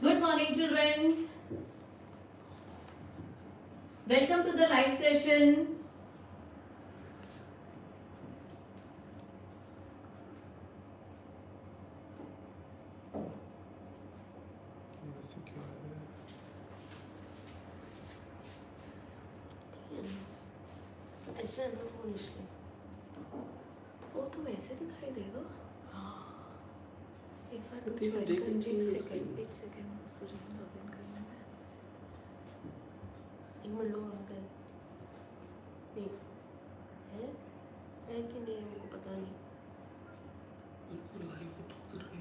Good morning, children. Welcome to the live session. ऐसे है ना फोन इसलिए वो तो वैसे दिखाई देगा। हाँ एक बार तुम ज्वाइन कर एक सेकंड उसको जो लॉगिन करना है एक मिनट लो हम गए नहीं है कि नहीं मेरे को पता नहीं। बिल्कुल लाइव तो उधर है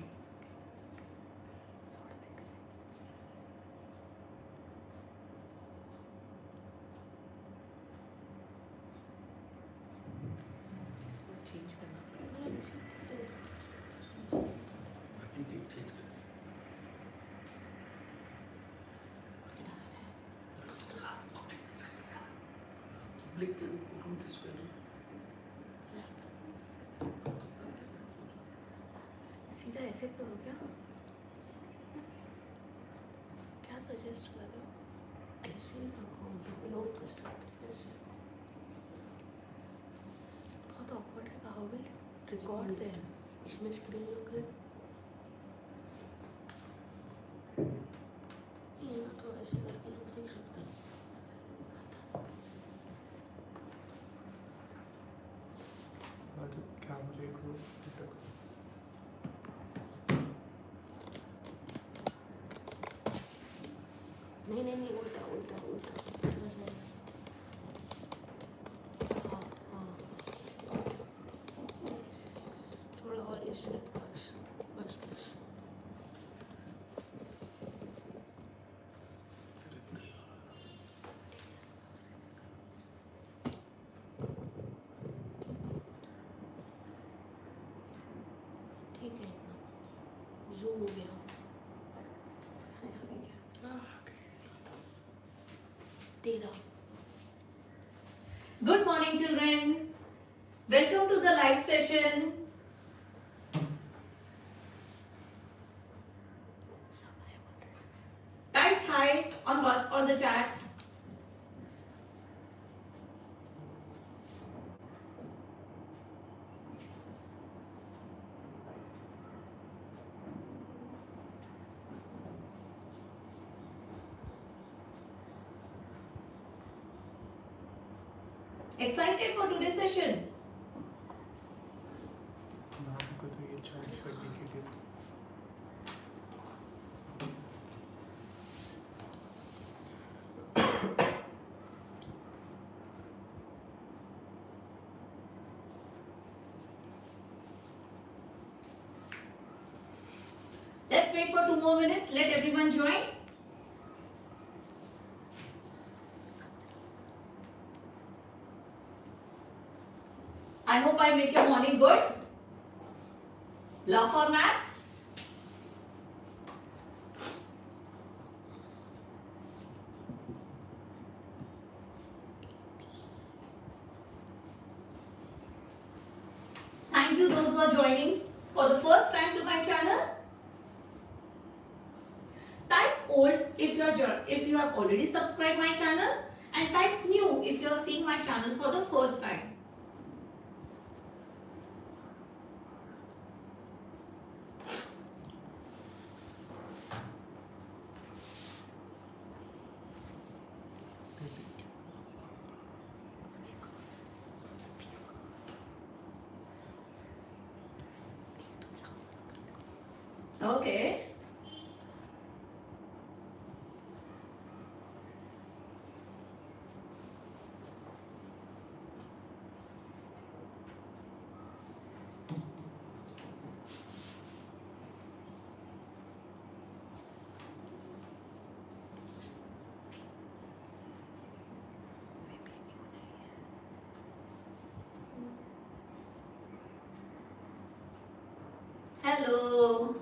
इसको चेंज करना पड़ेगा इसे सीधा ऐसे करो क्या सजेस्ट कर रहे हो? ऐसे ही रखो मतलब लोग कर सकते हैं ऐसे। बहुत ऑकवर्ड है कहा भी रिकॉर्ड दे इसमें स्क्रीन लग रही ये ना तो ऐसे करके लोग देख सकते हैं। कैमरे को नहीं उल्टा उल्टा उल्टा बस नहीं। हाँ हाँ थोड़ा और इसे बस बस बस ठीक है इतना जूम हो गया। Good morning, children. Welcome to the live session. Type hi on the chat. Excited for today's session? नाम को तो ये चार्ट्स पढ़ने के लिए Let's wait for 2 more minutes. Let everyone join. I hope I make your morning good. Love for maths. Thank you those who are joining for the first time to my channel. Type old if you have already subscribed my channel, and type new if you are seeing my channel for the first time. Okay. Hello.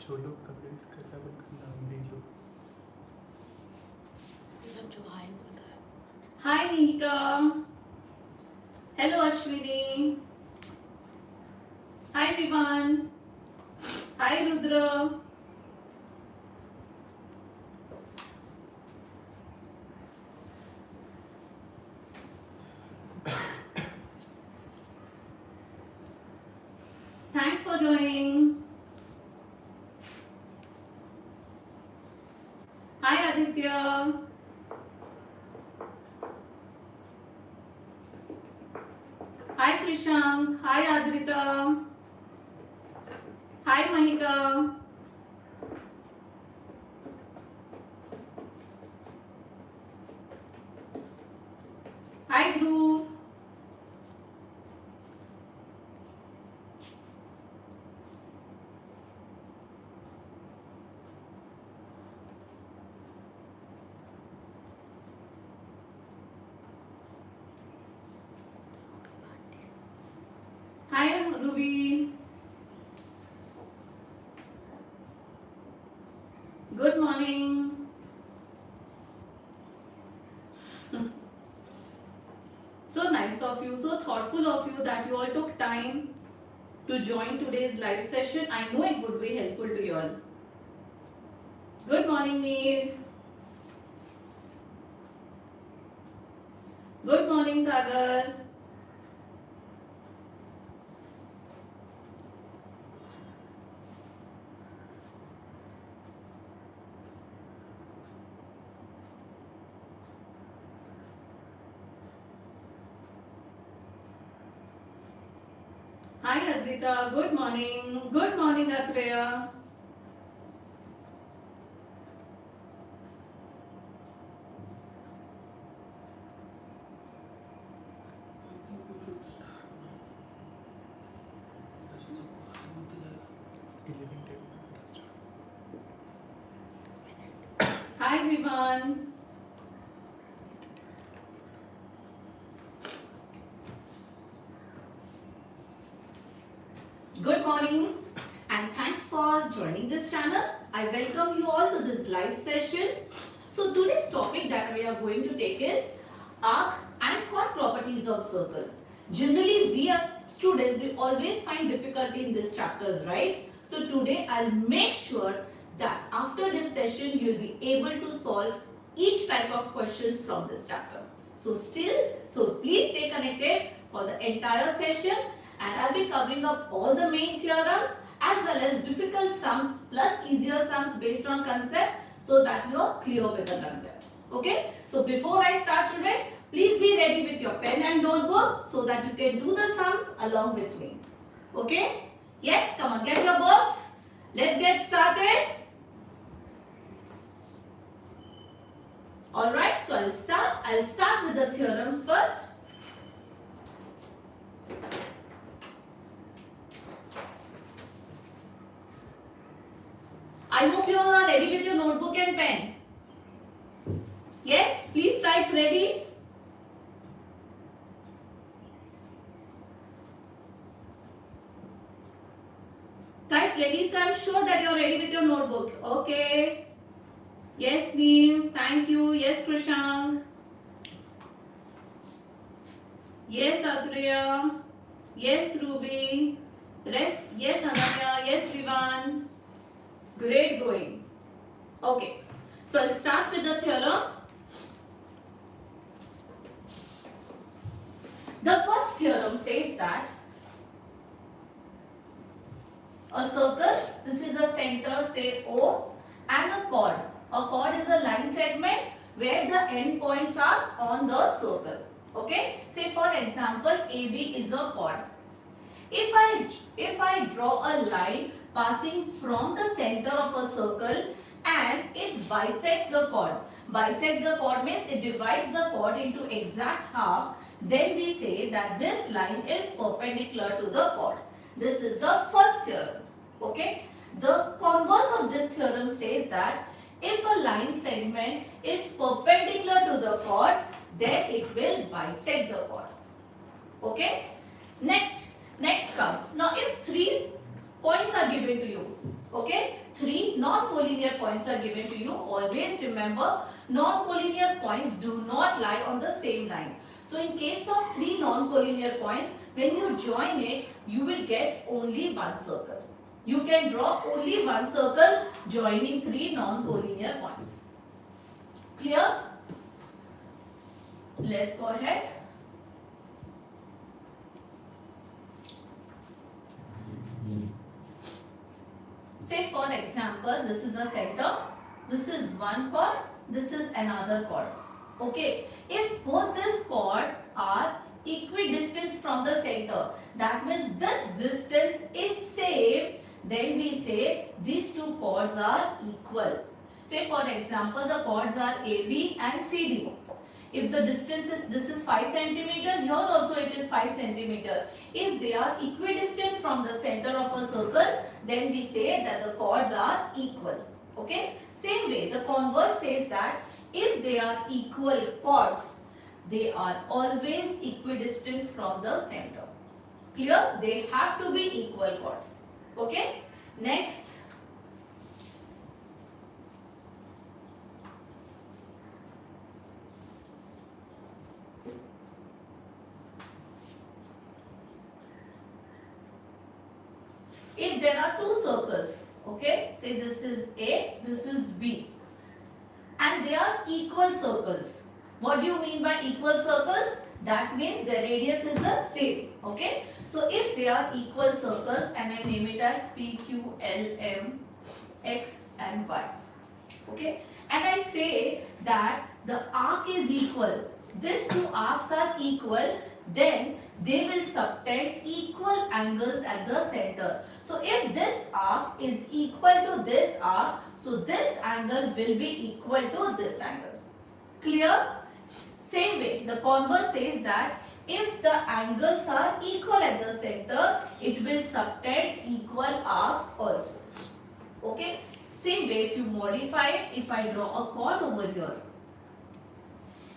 जो लोग comments कर रहे हैं उनका नाम भी लो। सब जो हाय बोल रहा है. Hi Nihika. Hello Ashwini. Hi Vivan. Hi Rudra. Thanks for joining. Hi Aditya. Hi Krishank. Hi Adrita. Hi Mahika. Hi Dhruv. Hi Ruby. Good morning. So nice of you, so thoughtful of you that you all took time to join today's live session. I know it would be helpful to you all. Good morning, Neil. Good morning, Sagar. Hi, Adrita. Good morning. Good morning, Atreya. Hi, everyone. Good morning and thanks for joining this channel. I welcome you all to this live session. So today's topic that we are going to take is arc and chord properties of circle. Generally, we as students, we always find difficulty in these chapters, right? So today I'll make sure that after this session you'll be able to solve each type of questions from this chapter. So please stay connected for the entire session and I'll be covering up all the main theorems as well as difficult sums plus easier sums based on concept so that you are clear with the concept. Okay? So before I start children, please be ready with your pen and notebook so that you can do the sums along with me. Okay? Yes, come on, get your books. Let's get started. Alright, so I'll start with the theorems first. I hope you all are ready with your notebook and pen. Yes, please type ready. Type ready, so I'm sure that you're ready with your notebook. Okay. Yes, Neem. Thank you. Yes, Krishank. Yes, Atreya. Yes, Ruby. Yes, Ananya. Yes, Vivan. Great going. Okay. So I'll start with the theorem. The first theorem says that a circle, this is a center, say O, and a chord. A chord is a line segment where the end points are on the circle. Okay? Say for example, AB is a chord. If I draw a line passing from the center of a circle and it bisects the chord. Bisects the chord means it divides the chord into exact half. Then we say that this line is perpendicular to the chord. This is the first theorem. Okay? The converse of this theorem says that if a line segment is perpendicular to the chord, then it will bisect the chord. Okay? Next comes. Now if 3 points are given to you, okay, 3 non-collinear points points are given to you, always remember non-collinear points do not lie on the same line. So in case of 3 non-collinear points, when you join it, you will get only one circle. You can draw only one circle joining 3 non-collinear points. Clear? Let's go ahead. Say for example, this is a center, this is one chord, this is another chord. Okay, if both this chord are equidistant from the center, that means this distance is same, then we say these two chords are equal. Say for example, the chords are AB and CD. If the distance is, this is 5 centimeter, here also it is 5 centimeter. If they are equidistant from the center of a circle, then we say that the chords are equal. Okay? Same way, the converse says that if they are equal chords, they are always equidistant from the center. Clear? They have to be equal chords. Okay? Next. If there are two circles, okay, say this is A, this is B, and they are equal circles. What do you mean by equal circles? That means the radius is the same, okay. So if they are equal circles, and I name it as P, Q, L, M, X and Y, okay, and I say that the arc is equal, these two arcs are equal, then they will subtend equal angles at the center. So if this arc is equal to this arc, so this angle will be equal to this angle. Clear? Same way, the converse says that if the angles are equal at the center, it will subtend equal arcs also. Okay? Same way, if you modify it, if I draw a chord over here,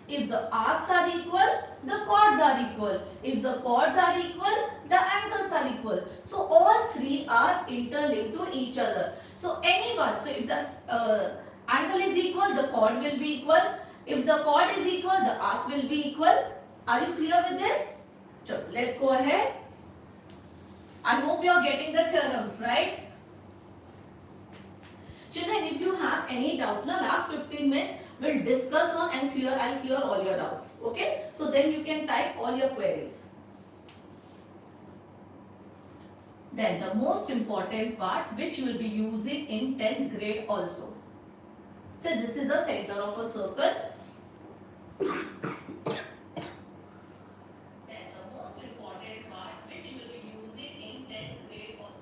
if the arcs are equal, the chords are equal. If the chords are equal, the angles are equal. So all three are interlinked to each other. So anyone, so if the angle is equal, the chord will be equal. If the chord is equal, the arc will be equal. Are you clear with this? So let's go ahead. I hope you are getting the theorems, right? Children, if you have any doubts, now last 15 minutes we'll discuss on and I'll clear all your doubts. Okay? So then you can type all your queries. Then the most important part which you will be using in 10th grade also. So this is the center of a circle. Then the most important part which you will be using in 10th grade also.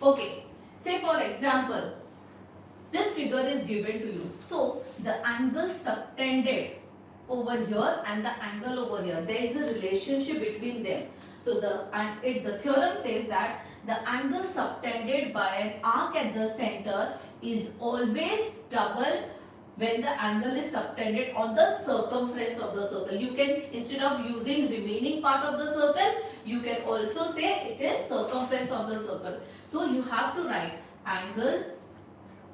Okay, say for example, this figure is given to you. So the angle subtended over here and the angle over here, there is a relationship between them. So the theorem says that the angle subtended by an arc at the center is always double when the angle is subtended on the circumference of the circle. You can, instead of using remaining part of the circle, you can also say it is circumference of the circle. So you have to write angle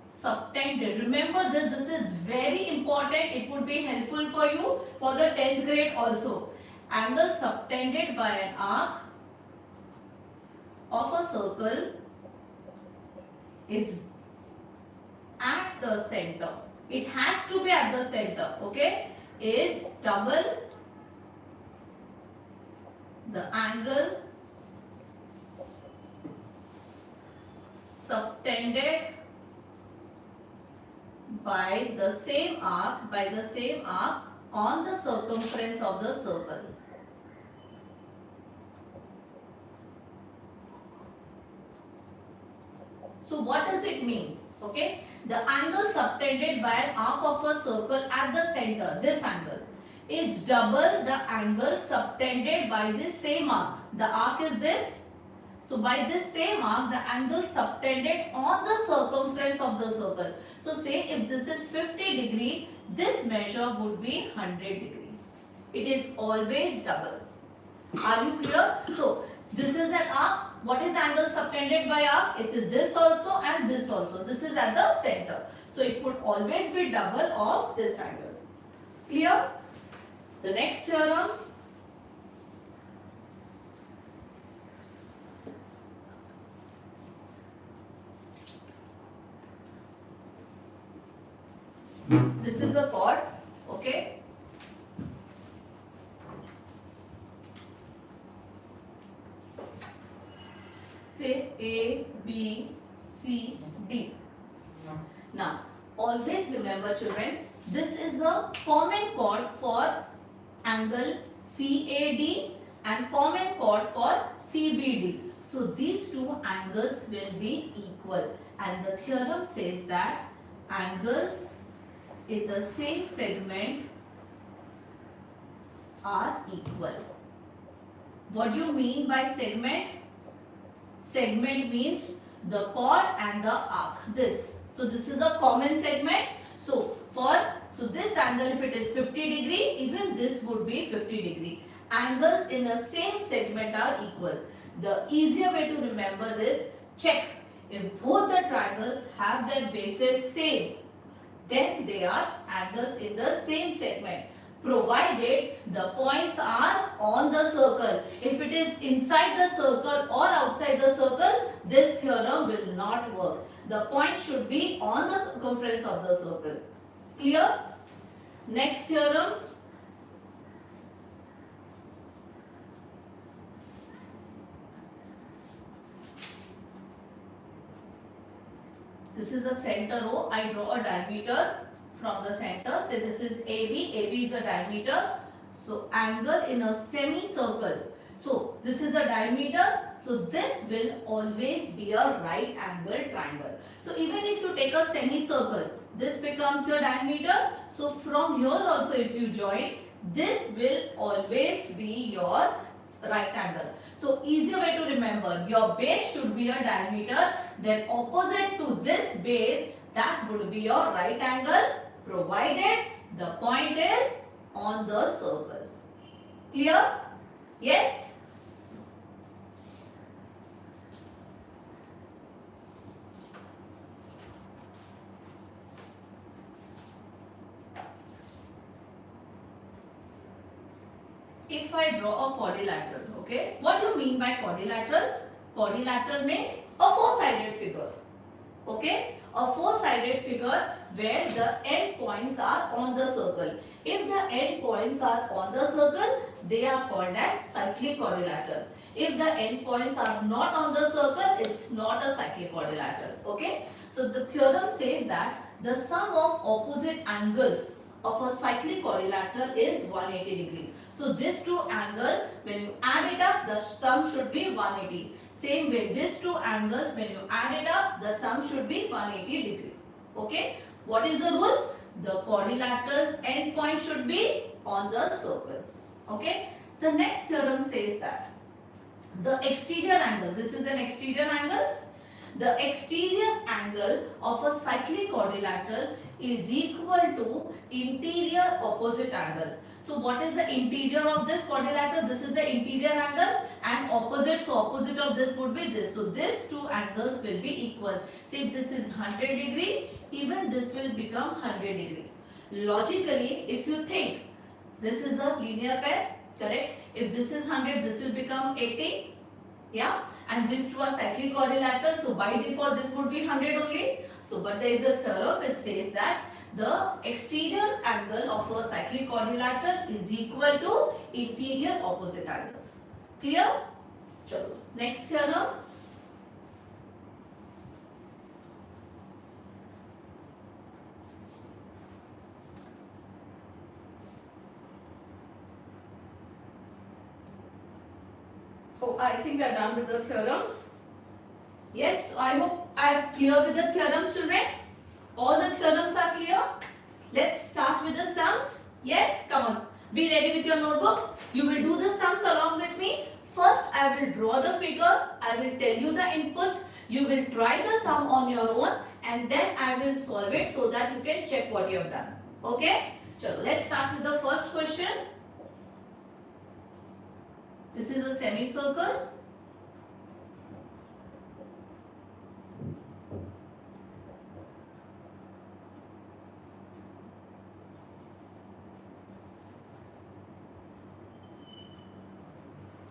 subtended. Remember this is very important. It would be helpful for you for the 10th grade also. Angle subtended by an arc of a circle is at the center. It has to be at the center, okay? Is double the angle subtended by the same arc on the circumference of the circle. So what does it mean? Okay, the angle subtended by an arc of a circle at the center, this angle, is double the angle subtended by this same arc. The arc is this. So by this same arc, the angle subtended on the circumference of the circle. So say if this is 50 degree, this measure would be 100 degree. It is always double. Are you clear? So This is an arc. What is the angle subtended by arc? It is this also and this also. This is at the center. So it would always be double of this angle. Clear? The next theorem. This is a chord. Okay. Say A, B, C, D. Now, always remember children, this is a common chord for angle CAD and common chord for CBD. So, these two angles will be equal, and the theorem says that angles in the same segment are equal. What do you mean by segment? Segment means the chord and the arc. This. So this is a common segment. So this angle, if it is 50 degree, even this would be 50 degree. Angles in the same segment are equal. The easier way to remember this, check if both the triangles have their bases same, then they are angles in the same segment, provided the points are on the circle. If it is inside the circle or outside the circle, this theorem will not work. The point should be on the circumference of the circle. Clear? Next theorem. This is the center O. I draw a diameter from the center. Say this is AB. AB is a diameter. So angle in a semicircle. So this is a diameter. So this will always be a right angle triangle. So even if you take a semicircle, this becomes your diameter. So from here also if you join, this will always be your right angle. So easier way to remember, your base should be a diameter, then opposite to this base, that would be your right angle, provided the point is on the circle. Clear? Yes? If I draw a quadrilateral, okay, what do you mean by quadrilateral? Quadrilateral means a four-sided figure, okay, a four-sided figure where the end points are on the circle. If the end points are on the circle, they are called as cyclic quadrilateral. If the end points are not on the circle, it's not a cyclic quadrilateral, okay. So the theorem says that the sum of opposite angles of a cyclic quadrilateral is 180 degree. So this two angle, when you add it up, the sum should be 180. Same way, these two angles, when you add it up, the sum should be 180 degree. Okay. What is the rule? The quadrilateral's end point should be on the circle. Okay. The next theorem says that the exterior angle, this is an exterior angle. The exterior angle of a cyclic quadrilateral is equal to interior opposite angle. So what is the interior of this quadrilateral? This is the interior angle, and opposite, so opposite of this would be this. So these two angles will be equal. Say if this is 100 degree, even this will become 100 degree. Logically, if you think this is a linear pair, correct? If this is 100, this will become 80. Yeah, and these two are cyclic quadrilateral, so by default this would be 100 only. So but there is a theorem which says that the exterior angle of a cyclic quadrilateral is equal to interior opposite angles. Clear? Chalo. Next theorem. Oh, I think we are done with the theorems. Yes, I hope I am clear with the theorems, children. All the theorems are clear. Let's start with the sums. Yes, come on. Be ready with your notebook. You will do the sums along with me. First, I will draw the figure. I will tell you the inputs. You will try the sum on your own, and then I will solve it so that you can check what you have done. Okay? Chalo, let's start with the first question. This is a semicircle.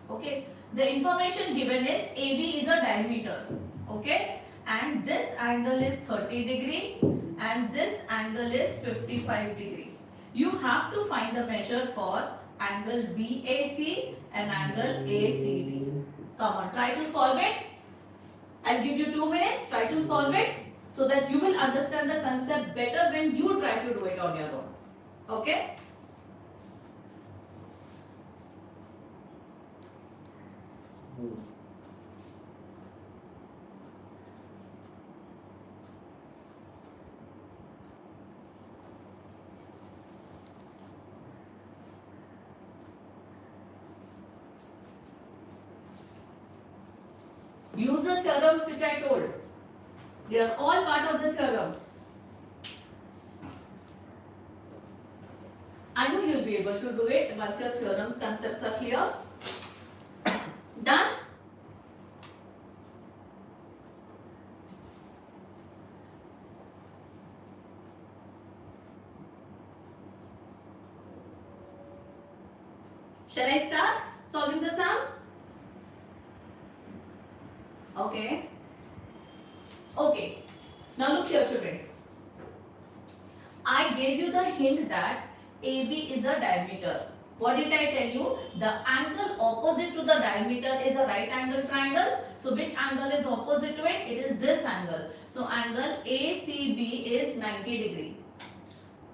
Okay, the information given is AB is a diameter. Okay, and this angle is 30 degree and this angle is 55 degree. You have to find the measure for angle BAC and angle ACD. Come on, try to solve it. I'll give you 2 minutes. Try to solve it so that you will understand the concept better when you try to do it on your own. Okay? Use the theorems which I told. They are all part of the theorems. I know you'll be able to do it once your theorems concepts are clear. Done? Shall I start solving the sum? Okay. Okay. Now look here, children. I gave you the hint that AB is a diameter. What did I tell you? The angle opposite to the diameter is a right angle triangle. So which angle is opposite to it? It is this angle. So angle ACB is 90 degree.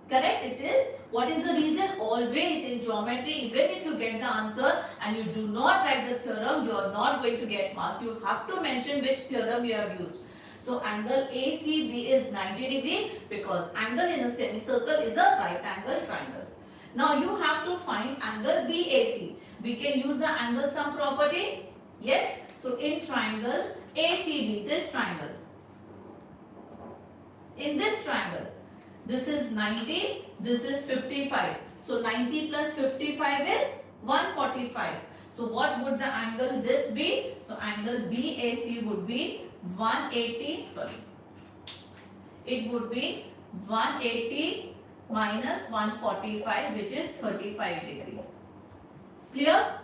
Correct? It is. What is the reason? Always in geometry, even if you get the answer and you do not write the theorem, you are not going to get marks. You have to mention which theorem you have used. So angle ACB is 90 degree because angle in a semicircle is a right angle triangle. Now you have to find angle BAC. We can use the angle sum property. Yes. So in triangle ACB, this triangle. In this triangle, this is 90, this is 55. So 90 plus 55 is 145. So what would the angle this be? So angle BAC would be 180, it would be 180 minus 145, which is 35 degree. Clear?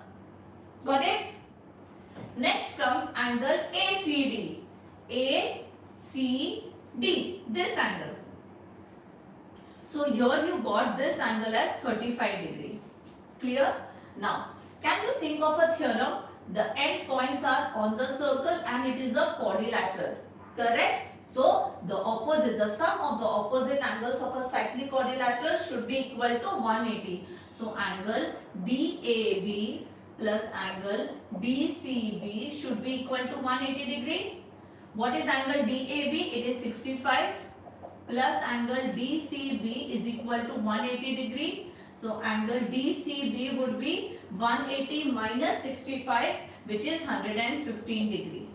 Got it? Next comes angle ACD. ACD, this angle. So here you got this angle as 35 degree. Clear? Now, can you think of a theorem? The end points are on the circle and it is a quadrilateral. Correct? So, the sum of the opposite angles of a cyclic quadrilateral should be equal to 180. So, angle DAB plus angle DCB should be equal to 180 degree. What is angle DAB? It is 65 plus angle DCB is equal to 180 degree. So angle DCB would be 180 minus 65, which is 115 degree.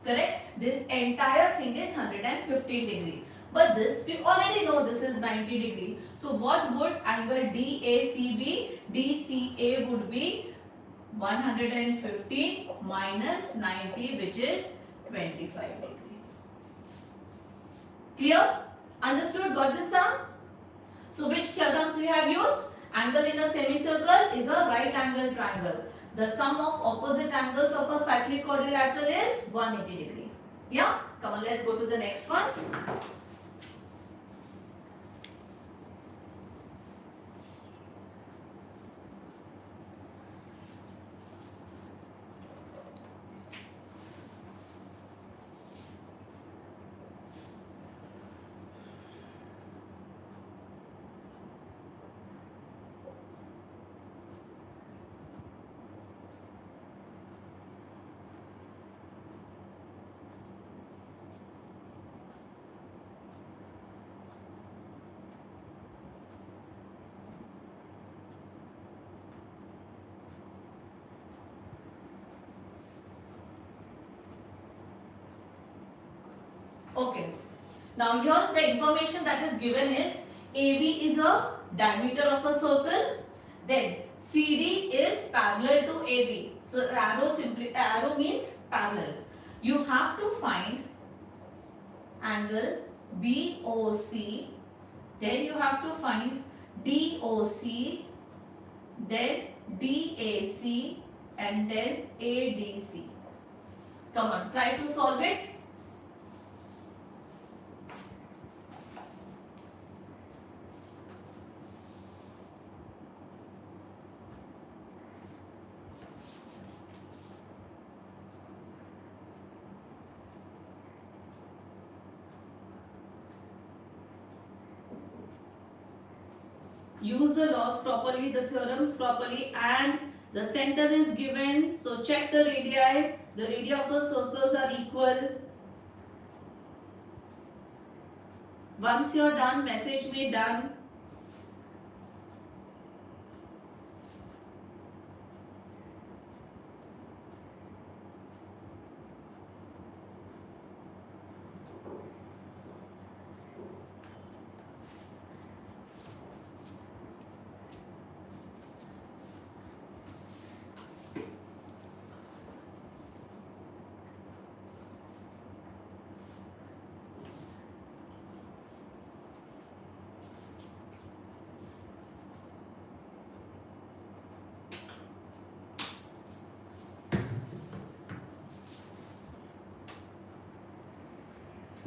Correct? This entire thing is 115 degree. But this we already know this is 90 degree. So what would angle DAC be? DCA would be 115 minus 90, which is 25 degree. Clear? Understood? Got this sum? So which theorems we have used? Angle in a semicircle is a right angle triangle. The sum of opposite angles of a cyclic quadrilateral is 180 degree. Yeah? Come on, let's go to the next one. Okay. Now here the information that is given is AB is a diameter of a circle. Then CD is parallel to AB. So arrow means parallel. You have to find angle BOC. Then you have to find DOC. Then DAC. and then ADC. Come on, try to solve it. Use the laws properly, the theorems properly, and the center is given. So check the radii. The radii of the circles are equal. Once you are done, message me done.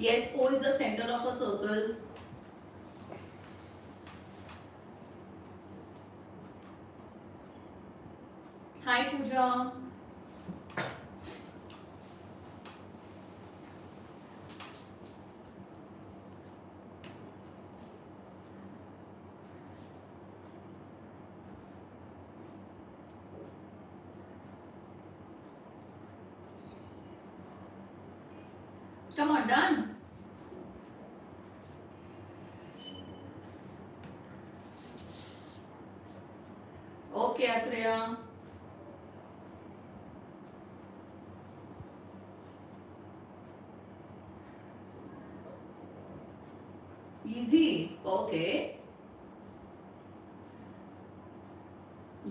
Yes, O is the center of a circle. Hi Pooja. Come on, done. Okay, Atreya. Easy. Okay.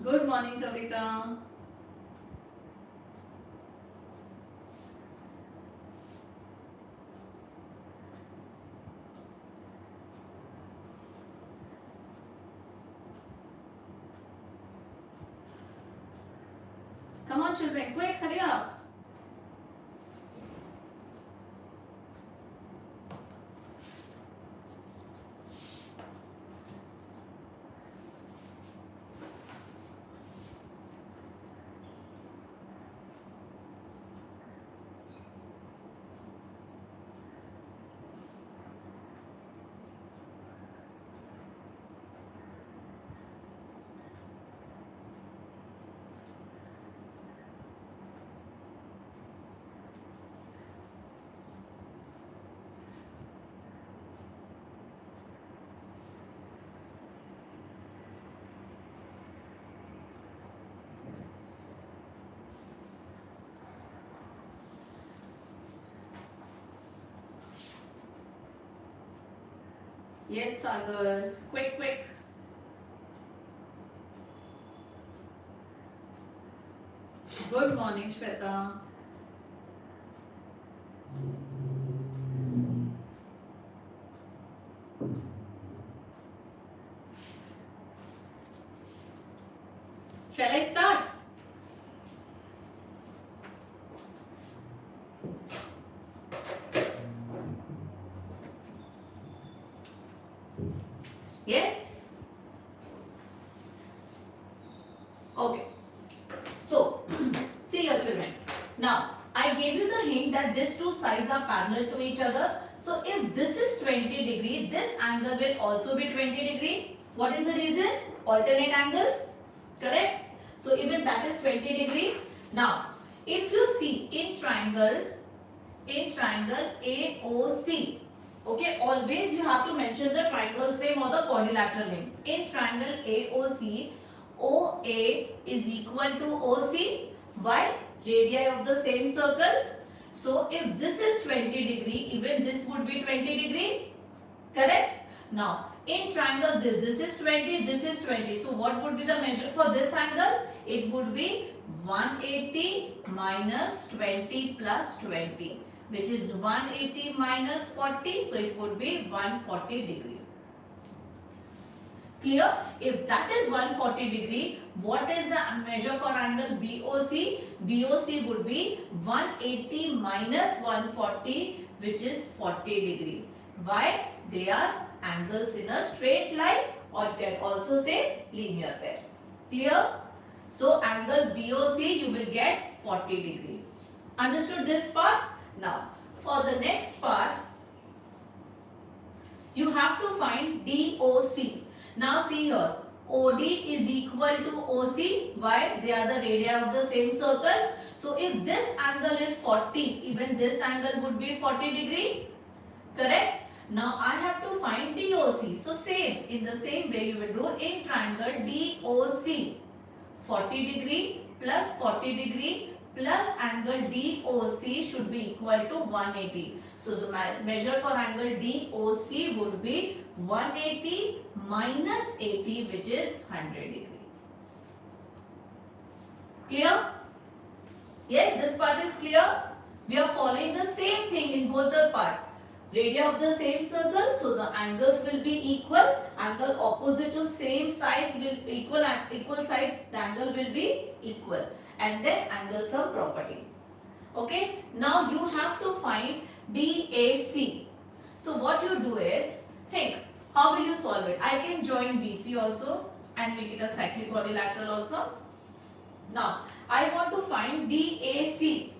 Good morning, Kavita. Come on, children, quick, hurry up. Yes, Sagar. Quick, quick. Good morning, Shweta. Shall I start? Yes? Okay. So, see your children. Now, I gave you the hint that these two sides are parallel to each other. So, if this is 20 degree, this angle will also be 20 degree. What is the reason? Alternate angles. Correct? So, even that is 20 degree. Now, if you see in triangle AOC, okay, always you have to mention the triangle's name or the quadrilateral name. In triangle AOC, OA is equal to OC. Why? Radii of the same circle. So if this is 20 degree, even this would be 20 degree. Correct? Now in triangle this is 20, this is 20. So what would be the measure for this angle? It would be 180 minus 20 plus 20, which is 180 minus 40. So it would be 140 degree. Clear? If that is 140 degree, what is the measure for angle BOC? BOC would be 180 minus 140, which is 40 degree. Why? They are angles in a straight line, or you can also say linear pair. Clear? So angle BOC you will get 40 degree. Understood this part? Now for the next part, you have to find DOC. Now see here, OD is equal to OC. Why? They are the radii of the same circle. So if this angle is 40, even this angle would be 40 degree. Correct? Now I have to find DOC. So same, in the same way you will do in triangle DOC. 40 degree plus 40 degree plus angle DOC should be equal to 180. So the measure for angle DOC would be 180 minus 80, which is 100 degree. Clear? Yes, this part is clear. We are following the same thing in both the part. Radii of the same circle, so the angles will be equal. Angle opposite to same sides will equal side, the angle will be equal. And then angle sum property. Okay, now you have to find DAC. So what you do is, think, how will you solve it? I can join BC also and make it a cyclic quadrilateral also. Now, I want to find DAC.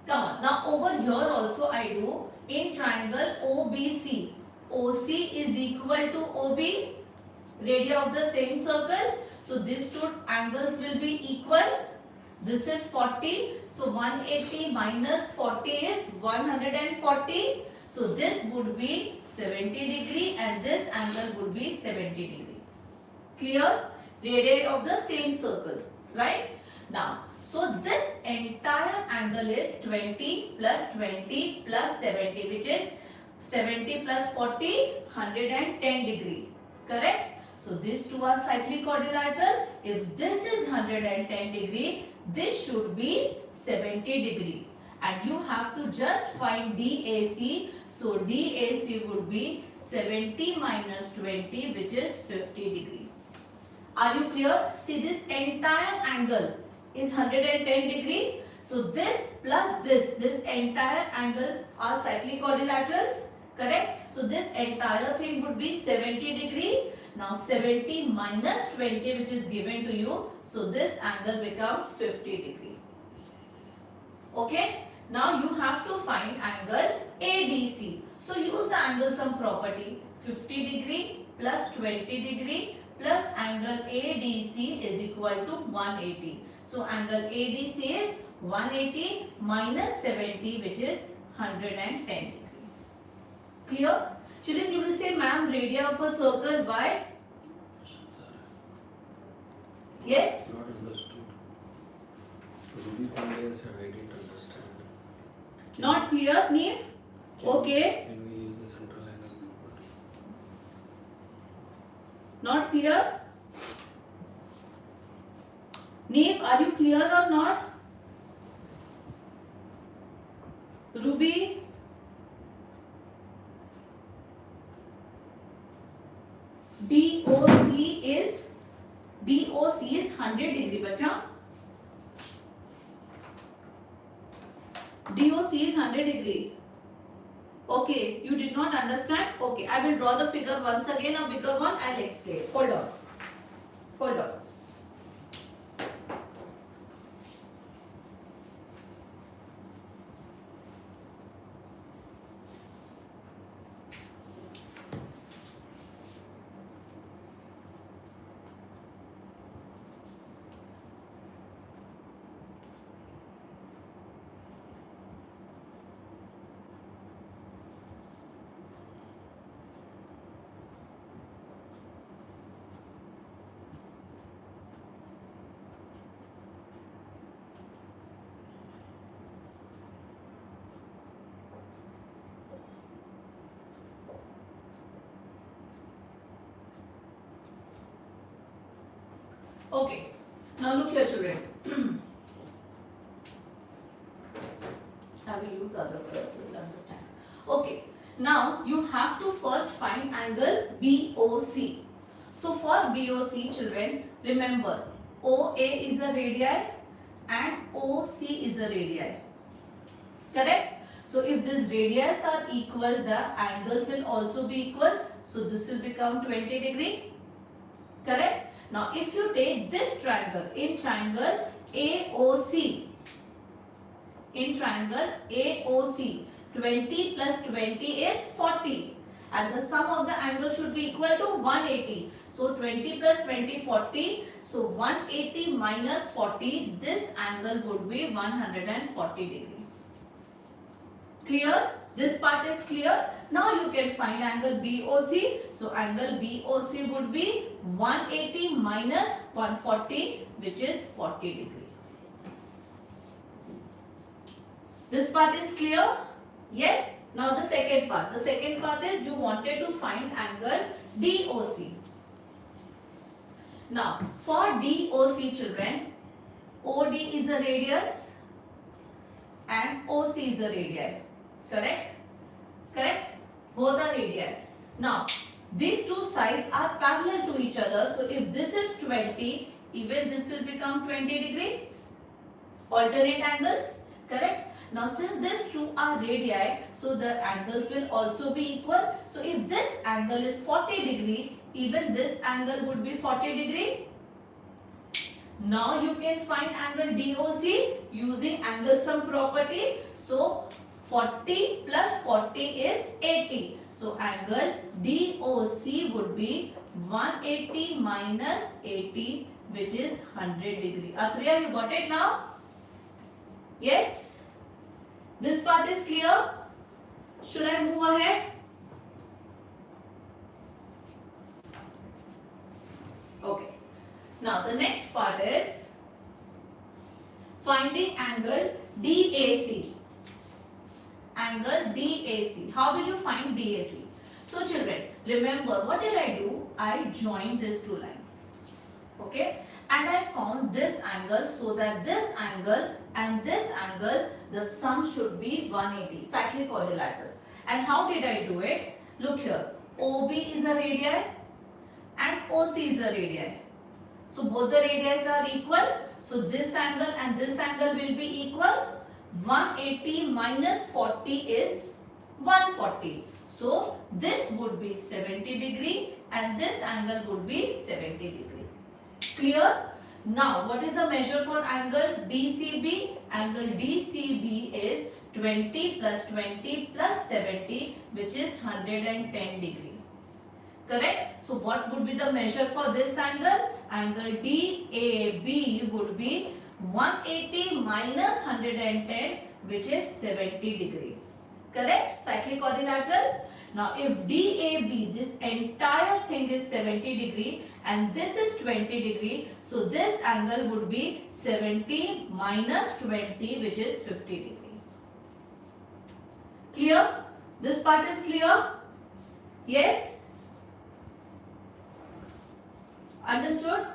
Come on, now over here also I do in triangle OBC. OC is equal to OB, radii of the same circle. So these two angles will be equal. This is 40. So 180 minus 40 is 140. So this would be 70 degree and this angle would be 70 degree. Clear? Radii of the same circle. Right? Now, so this entire angle is 20 plus 20 plus 70, which is 70 plus 40, 110 degree. Correct? So these two are cyclic quadrilateral. If this is 110 degree, this should be 70 degree. And you have to just find DAC. So DAC would be 70 minus 20, which is 50 degree. Are you clear? See, this entire angle is 110 degree. So this plus this entire angle are cyclic quadrilaterals. Correct? So this entire thing would be 70 degree. Now 70 minus 20, which is given to you. So this angle becomes 50 degree. Okay? Now you have to find angle ADC. So use the angle sum property. 50 degree plus 20 degree plus angle ADC is equal to 180. So angle ADC is 180 minus 70, which is 110 degree. Clear? Children, you will say, ma'am, radii of a circle, why? Yes? Not understood. Ruby Pandeyas I didn't understand. Not clear, Neve? Okay. Can we use the central angle method? Not clear? Neve, are you clear or not? Ruby? DOC is 100 degree, bacha. DOC is 100 degree. Okay, you did not understand? Okay, I will draw the figure once again, a bigger one. I'll explain. Hold on. Hold on. Okay, now look here, children. I will use other colors so you'll understand. Okay, Now you have to first find angle BOC. So for BOC children, remember OA is a radii and OC is a radii. Correct? So if these radii are equal, the angles will also be equal. So this will become 20 degree. Correct? Now if you take this triangle, in triangle AOC, 20 plus 20 is 40 and the sum of the angle should be equal to 180. So 20 plus 20, 40. So 180 minus 40, this angle would be 140 degree. Clear? This part is clear. Now you can find angle BOC. So angle BOC would be 180 minus 140, which is 40 degree. This part is clear? Yes? Now the second part. The second part is you wanted to find angle DOC. Now for DOC children, OD is a radius and OC is a radii. Correct? Correct? Both are radii. Now these two sides are parallel to each other. So if this is 20, even this will become 20 degree. Alternate angles. Correct? Now since these two are radii, so the angles will also be equal. So if this angle is 40 degree, even this angle would be 40 degree. Now you can find angle DOC using angle sum property. So 40 plus 40 is 80. So angle DOC would be 180 minus 80, which is 100 degree. Athriya, you got it now? Yes? This part is clear? Should I move ahead? Okay. Now the next part is finding angle DAC. Angle DAC. How will you find DAC? So children, remember what did I do? I joined these two lines. Okay. And I found this angle, so that this angle and this angle, the sum should be 180, cyclic quadrilateral. And how did I do it? Look here, OB is a radii and OC is a radii. So both the radii are equal. So this angle and this angle will be equal. 180 minus 40 is 140. So this would be 70 degree and this angle would be 70 degree. Clear? Now what is the measure for angle DCB? Angle DCB is 20 plus 20 plus 70, which is 110 degree. Correct? So what would be the measure for this angle? Angle DAB would be 180 minus 110, which is 70 degree. Correct? Cyclic quadrilateral. Now if DAB, this entire thing is 70 degree and this is 20 degree, so this angle would be 70 minus 20, which is 50 degree. Clear? This part is clear? Yes? Understood?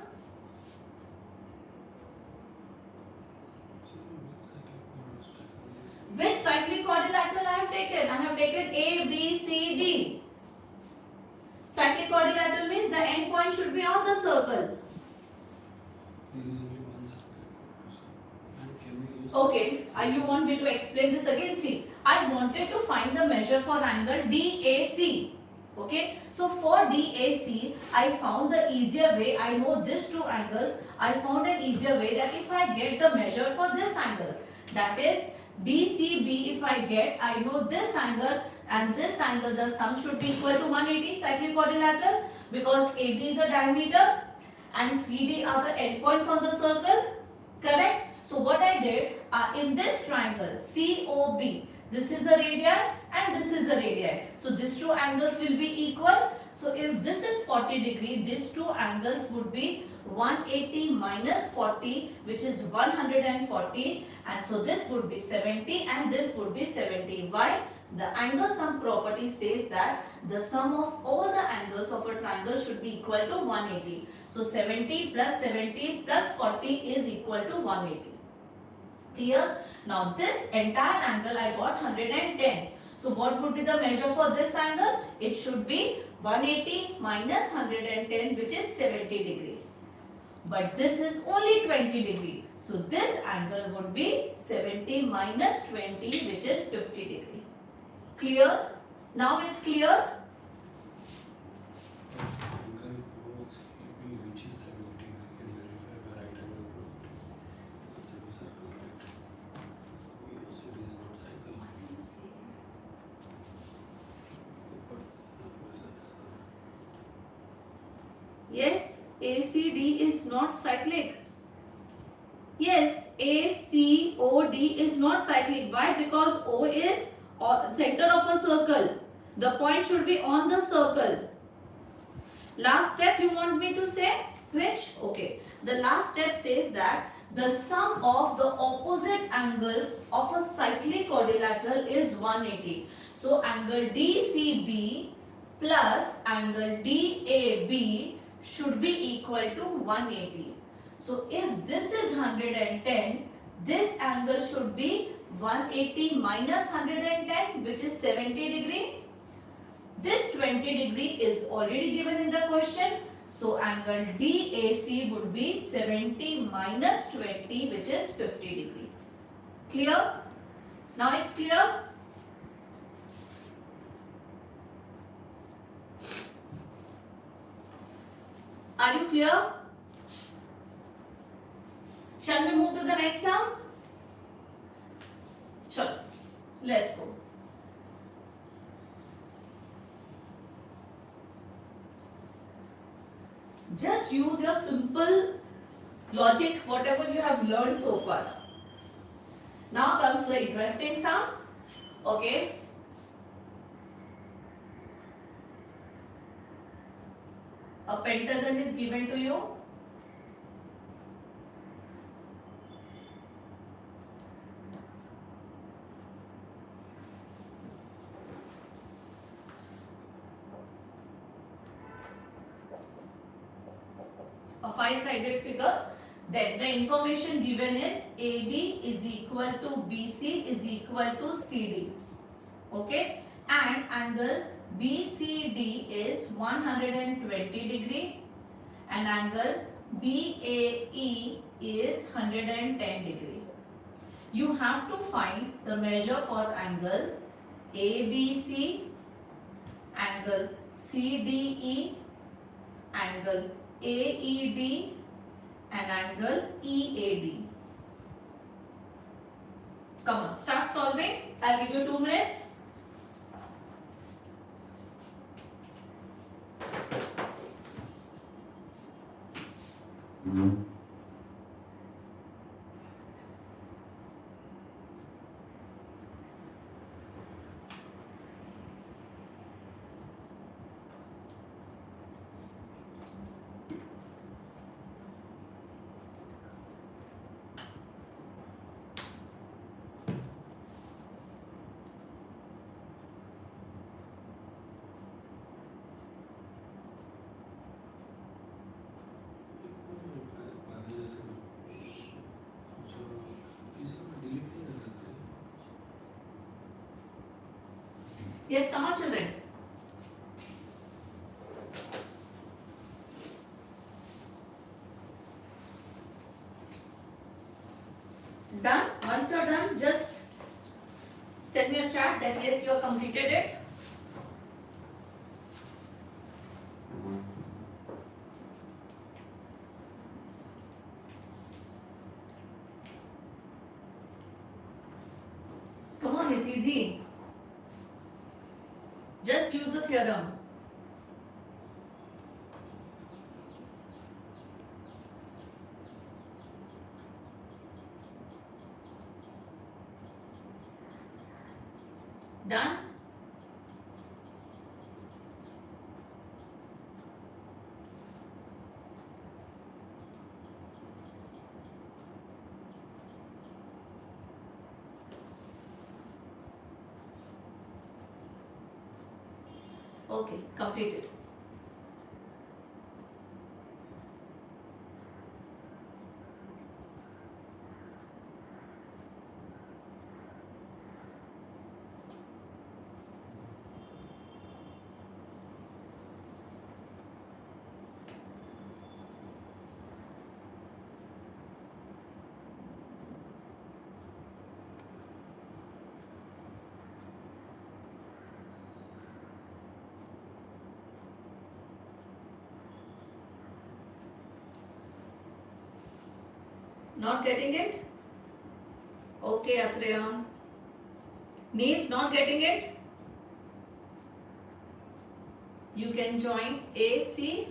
Which cyclic quadrilateral I have taken? I have taken A, B, C, D. Cyclic quadrilateral means the end point should be on the circle. There is only one cyclic. And can we use? Okay, you want me to explain this again? See, I wanted to find the measure for angle DAC. Okay, so for DAC, I found the easier way. I know these two angles. I found an easier way that if I get the measure for this angle, that is DCB, if I get, I know this angle and this angle, the sum should be equal to 180, cyclic quadrilateral, because AB is a diameter and CD are the endpoints on the circle. Correct? So what I did, in this triangle COB, this is a radii and this is a radii. So these two angles will be equal. So if this is 40 degree, these two angles would be 180 minus 40, which is 140, and so this would be 70 and this would be 70. Why? The angle sum property says that the sum of all the angles of a triangle should be equal to 180. So 70 plus 70 plus 40 is equal to 180. Clear? Now this entire angle I got 110. So what would be the measure for this angle? It should be 180 minus 110, which is 70 degree. But this is only 20 degree. So this angle would be 70 minus 20, which is 50 degree. Clear? Now it's clear? Angle towards AB which is 70, we can verify by right angle property. It's a circle, right? OCD is not cycle. Why are you saying? But Yes, ACD is not cyclic. Yes, ACOD is not cyclic. Why? Because O is center of a circle. The point should be on the circle. Last step you want me to say? Which? Okay. The last step says that the sum of the opposite angles of a cyclic quadrilateral is 180. So angle DCB plus angle DAB should be equal to 180. So if this is 110, this angle should be 180 minus 110, which is 70 degree. This 20 degree is already given in the question. So angle DAC would be 70 minus 20, which is 50 degree. Clear? Now it's clear? Are you clear? Shall we move to the next sum? Sure. Let's go. Just use your simple logic, whatever you have learned so far. Now comes the interesting sum. Okay. A pentagon is given to you. A five-sided figure. Then the information given is AB is equal to BC is equal to CD. Okay. And angle BCD is 120 degree and angle BAE is 110 degree. You have to find the measure for angle ABC, angle CDE, angle AED and angle EAD. Come on, start solving. I'll give you 2 minutes. Yes, come on children. Done? Once you are done, just send me a chat that yes, you have completed it. Come on, it's easy. Just use the theorem. Done? Okay, completed. Not getting it? Okay, Atreya. Neve, not getting it? You can join AC.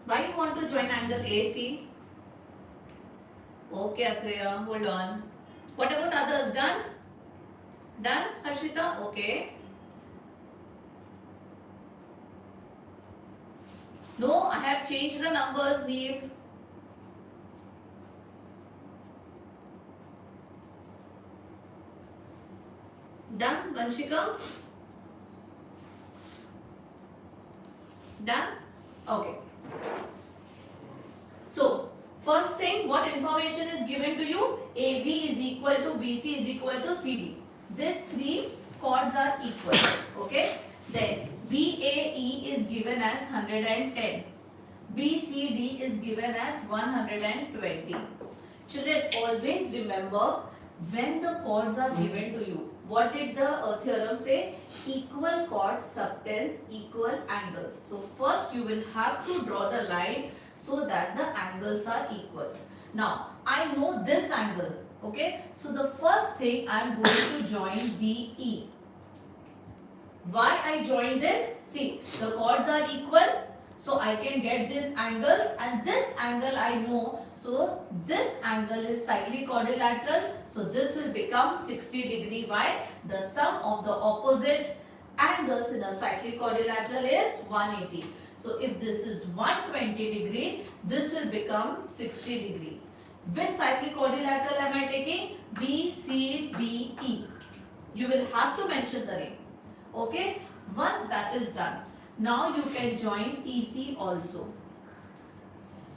Why you want to join angle AC? Okay, Atreya, hold on. What about others? Done? Done, Harshita? Okay. No, I have changed the numbers, Neve. Done, Vanshika? Done? Okay. So, first thing, what information is given to you? AB is equal to BC is equal to CD. These three chords are equal. Okay. Then BAE is given as 110. BCD is given as 120. Children, always remember when the chords are given to you. What did the theorem say? Equal chords subtends equal angles. So first you will have to draw the line so that the angles are equal. Now I know this angle. Okay. So the first thing I am going to join BE. Why I join this? See, the chords are equal. So I can get this angles and this angle I know. So this angle is slightly quadrilateral. So this will become 60 degree. Why? The sum of the opposite angles in a cyclic quadrilateral is 180. So if this is 120 degree, this will become 60 degree. Which cyclic quadrilateral am I taking? BCDE. You will have to mention the name. Okay. Once that is done, now you can join EC also.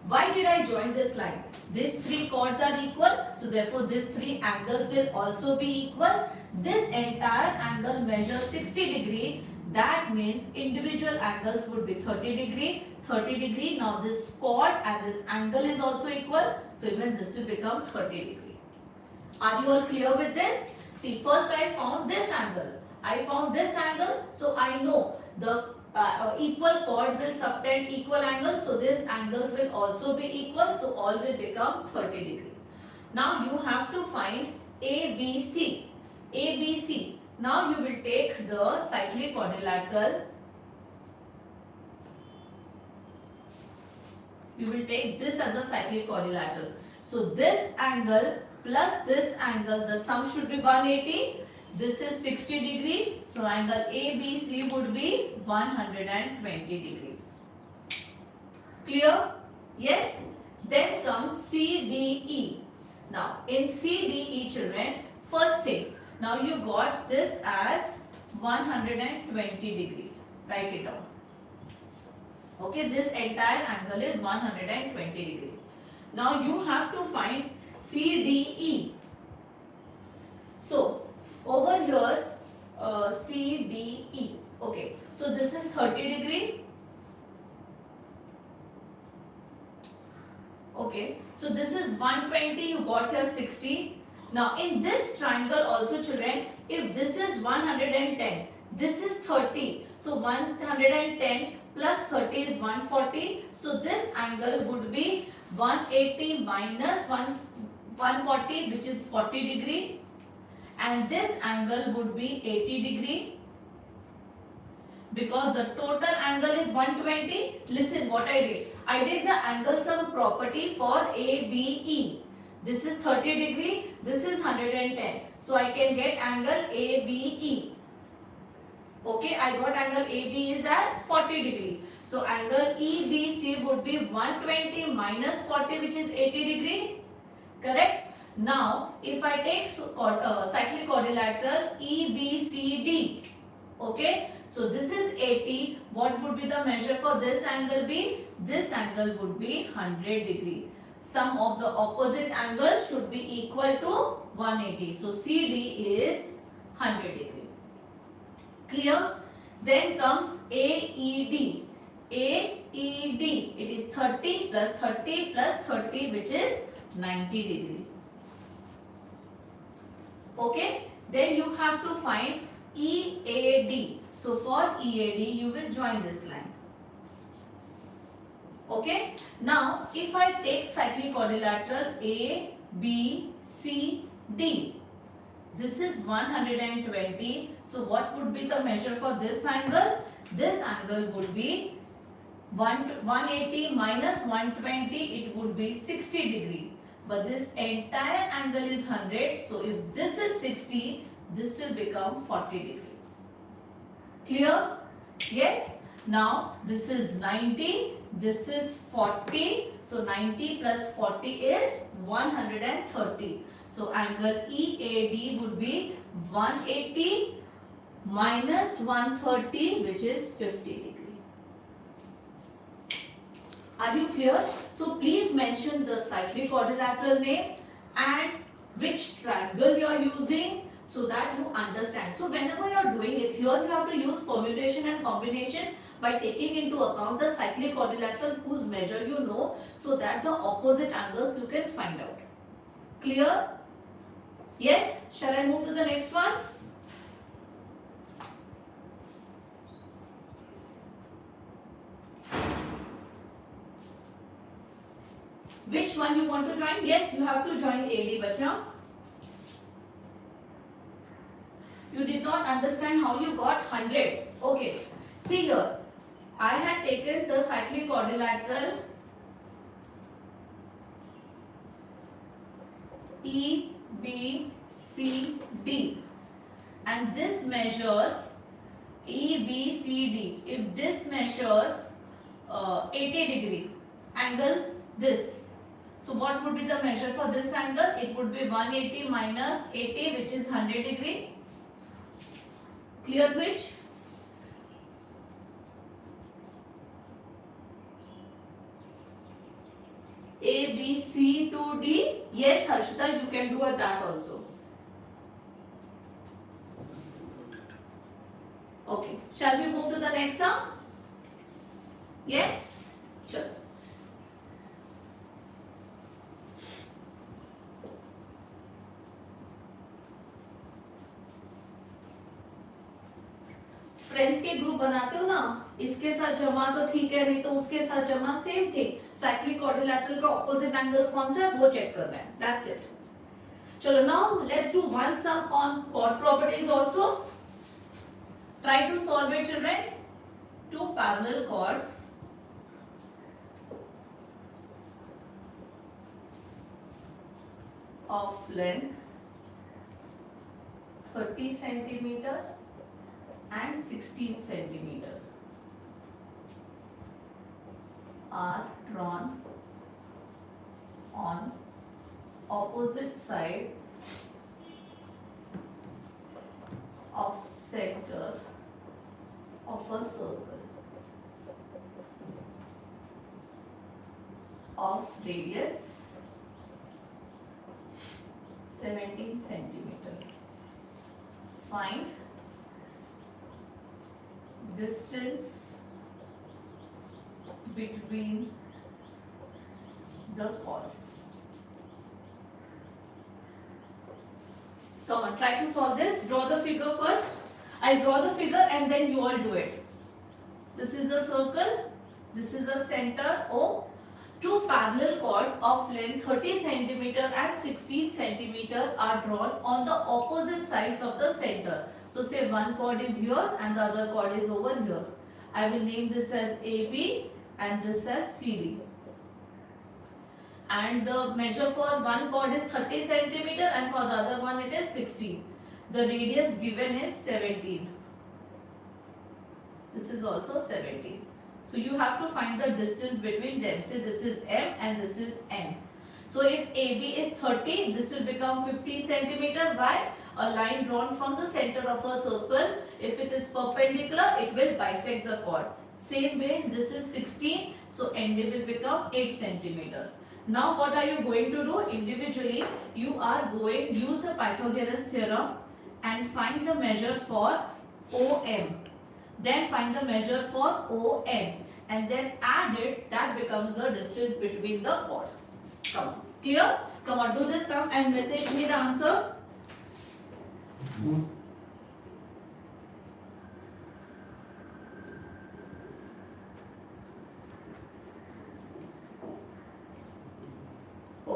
Why did I join this line? These three chords are equal. So therefore these three angles will also be equal. This entire angle measures 60 degree. That means individual angles would be 30 degree. 30 degree. Now this chord and this angle is also equal. So even this will become 30 degree. Are you all clear with this? See, first I found this angle. I found this angle. So I know the equal chord will subtend equal angles. So these angles will also be equal. So all will become 30 degree. Now you have to find ABC. ABC. Now you will take the cyclic quadrilateral. You will take this as a cyclic quadrilateral. So this angle plus this angle, the sum should be 180. This is 60 degree. So angle ABC would be 120 degree. Clear? Yes? Then comes CDE. Now in CDE, children, first thing, now you got this as 120 degree. Write it down. Okay, this entire angle is 120 degree. Now you have to find CDE. So over here, CDE. Okay, so this is 30 degree. Okay, so this is 120, you got here 60. Now in this triangle also, children, if this is 110, this is 30. So 110 plus 30 is 140. So this angle would be 180 minus 140, which is 40 degree. And this angle would be 80 degree. Because the total angle is 120. Listen what I did. I did the angle sum property for ABE. This is 30 degree. This is 110. So I can get angle ABE. Okay, I got angle AB is at 40 degree. So angle EBC would be 120 minus 40, which is 80 degree. Correct? Now, if I take cyclic quadrilateral EBCD, okay, so this is 80. What would be the measure for this angle be? This angle would be 100 degree. Sum of the opposite angles should be equal to 180. So CD is 100 degree. Clear? Then comes AED. AED, it is 30 plus 30 plus 30, which is 90 degree. Okay, then you have to find EAD. So for EAD, you will join this line. Okay. Now, if I take cyclic quadrilateral A, B, C, D, this is 120. So, what would be the measure for this angle? This angle would be 180 minus 120, it would be 60 degree. But this entire angle is 100. So, if this is 60, this will become 40 degree. Clear? Yes? Now, this is 90, this is 40. So, 90 plus 40 is 130. So, angle EAD would be 180 minus 130, which is 50 degree. Are you clear? So, please mention the cyclic quadrilateral name and which triangle you are using, so that you understand. So, whenever you are doing it, here you have to use permutation and combination by taking into account the cyclic quadrilateral whose measure you know, so that the opposite angles you can find out. Clear? Yes? Shall I move to the next one? Which one you want to join? Yes, you have to join AD, bacha. You did not understand how you got 100. Okay. See here. I had taken the cyclic quadrilateral E, B, C, D. And this measures E, B, C, D. If this measures 80 degree angle, this. So what would be the measure for this angle? It would be 180 minus 80, which is 100 degree. Clear, Twitch? A, B, C to D. Yes, Harshita, you can do that also. Okay. Shall we move to the next sum? Yes? Chalo. Friends के group बनाते हो ना, इसके साथ जमा तो ठीक है, नहीं तो उसके साथ जमा, सेम थिंग. साइक्लिक क्वाड्रिलैटरल का ऑपोजिट एंगल्स कौन सा है वो चेक करना है. That's it. चलो, now let's do one sum on chord properties also. Try to solve it children. Two parallel chords of length 30 centimeter and 16 centimeter are drawn on opposite side of center of a circle of radius 17 centimeter. Find distance between the chords. Come on, try to solve this. Draw the figure first. I'll draw the figure and then you all do it. This is a circle. This is the center O. Two parallel chords of length 30 centimeter and 16 centimeter are drawn on the opposite sides of the center. So say one chord is here and the other chord is over here. I will name this as AB and this as CD. And the measure for one chord is 30 centimeter and for the other one it is 16. The radius given is 17. This is also 17. So you have to find the distance between them. Say this is M and this is N. So if AB is 30, this will become 15 centimeter. Why? A line drawn from the center of a circle. If it is perpendicular, it will bisect the chord. Same way, this is 16. So ND will become 8 centimeter. Now what are you going to do? Individually, you are going to use the Pythagoras theorem and find the measure for OM. Then find the measure for ON and then add it. That becomes the distance between the chord. Come on. Clear? Come on, do this sum and message me the answer.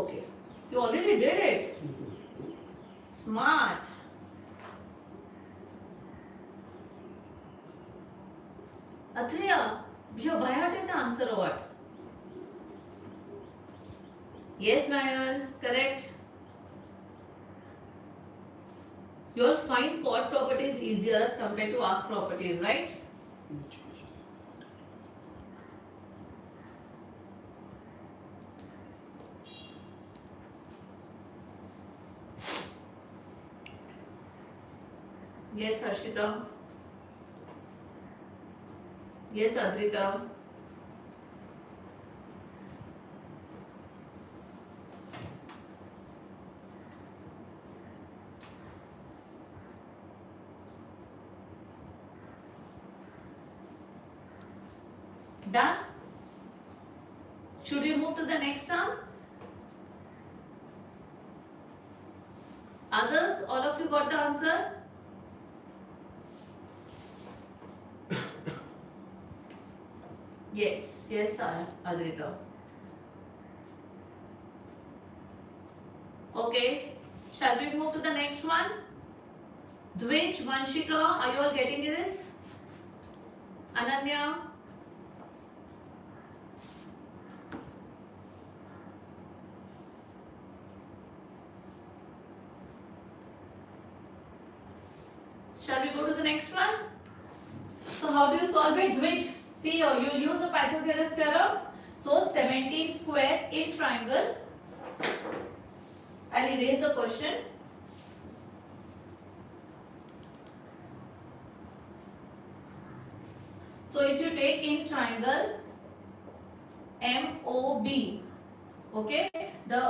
Okay. You already did it. Smart. Athreya, you're by hearting the answer or what? Yes, Nayan, correct. You'll find chord properties easier as compared to arc properties, right? Yes, Harshita. Yes, Adrita. Done? Should we move to the next sum? Others, all of you got the answer? Yes, yes, Adrita. Okay, shall we move to the next one? Dvij, Vanshika, are you all getting this? Ananya? Shall we go to the next one? So how do you solve it, Dvij? See here, you'll use the Pythagoras theorem. So 17 square in triangle. I'll erase the question. So if you take in triangle MOB, okay, the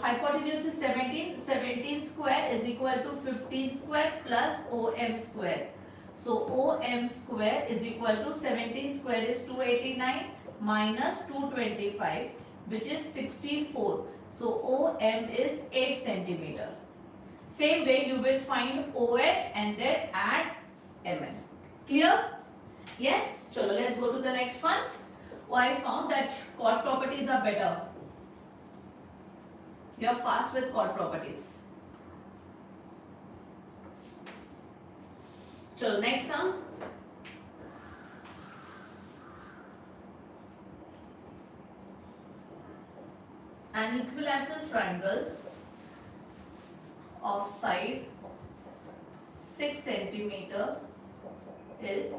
hypotenuse is 17. 17 square is equal to 15 square plus OM square. So OM square is equal to 17 square is 289 minus 225, which is 64. So OM is 8 centimeter. Same way you will find ON and then add MN. Clear? Yes? Chalo, let's go to the next one. Oh, I found that chord properties are better. You are fast with chord properties. Chalo, next sum. An equilateral triangle of side 6 centimeter is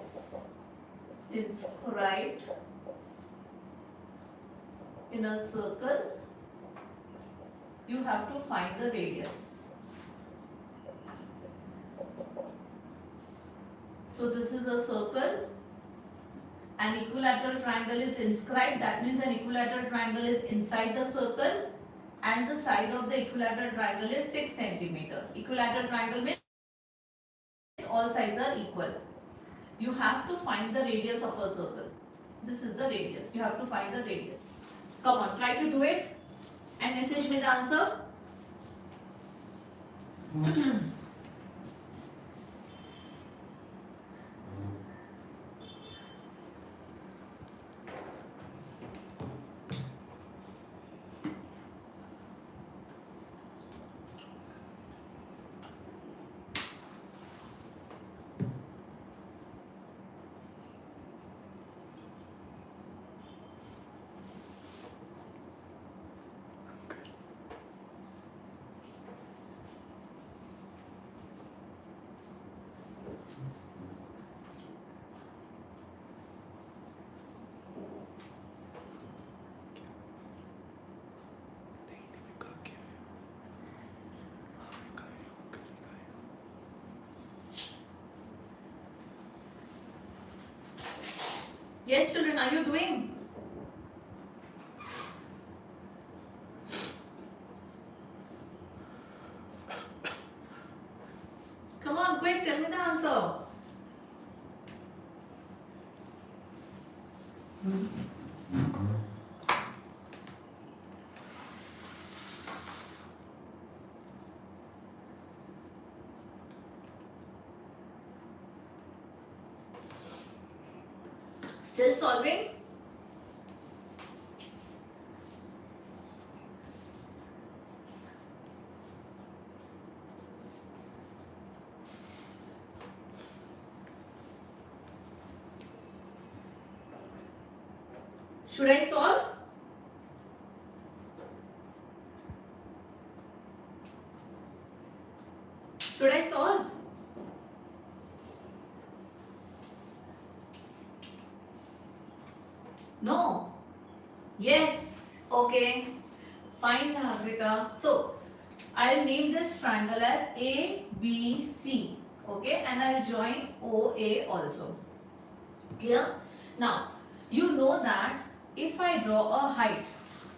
inscribed in a circle. You have to find the radius. So this is a circle. An equilateral triangle is inscribed. That means an equilateral triangle is inside the circle and the side of the equilateral triangle is 6 centimeter. Equilateral triangle means all sides are equal. You have to find the radius of a circle. This is the radius. You have to find the radius. Come on, try to do it and message me the answer. Yes, children, are you doing? Come on, quick, tell me the answer. Still solving? Should I solve? Should I solve? No. Yes. Okay. Fine, Rita. So, I'll name this triangle as ABC. Okay. And I'll join OA also. Clear? Now, you know that if I draw a height,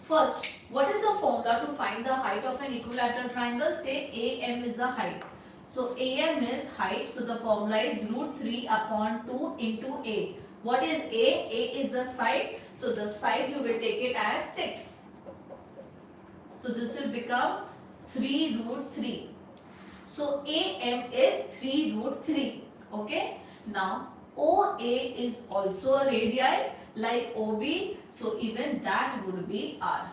first, what is the formula to find the height of an equilateral triangle? Say AM is the height. So, AM is height. So, the formula is root 3 upon 2 into A. What is A? A is the side. So, the side you will take it as 6. So, this will become 3 root 3. So, AM is 3 root 3. Okay. Now, OA is also a radii like OB. So, even that would be R.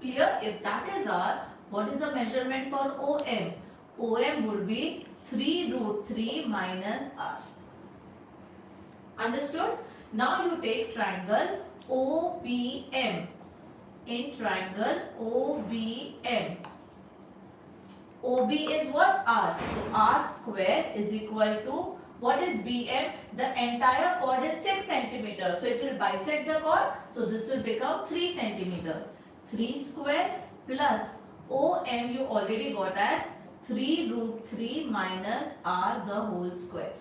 Clear? If that is R, what is the measurement for OM? OM would be 3 root 3 minus R. Understood? Now you take triangle OBM. In triangle OBM, OB is what? R. So R square is equal to, what is BM? The entire chord is 6 centimeter. So it will bisect the chord. So this will become 3 centimeter. 3 square plus OM you already got as 3 root 3 minus R the whole square.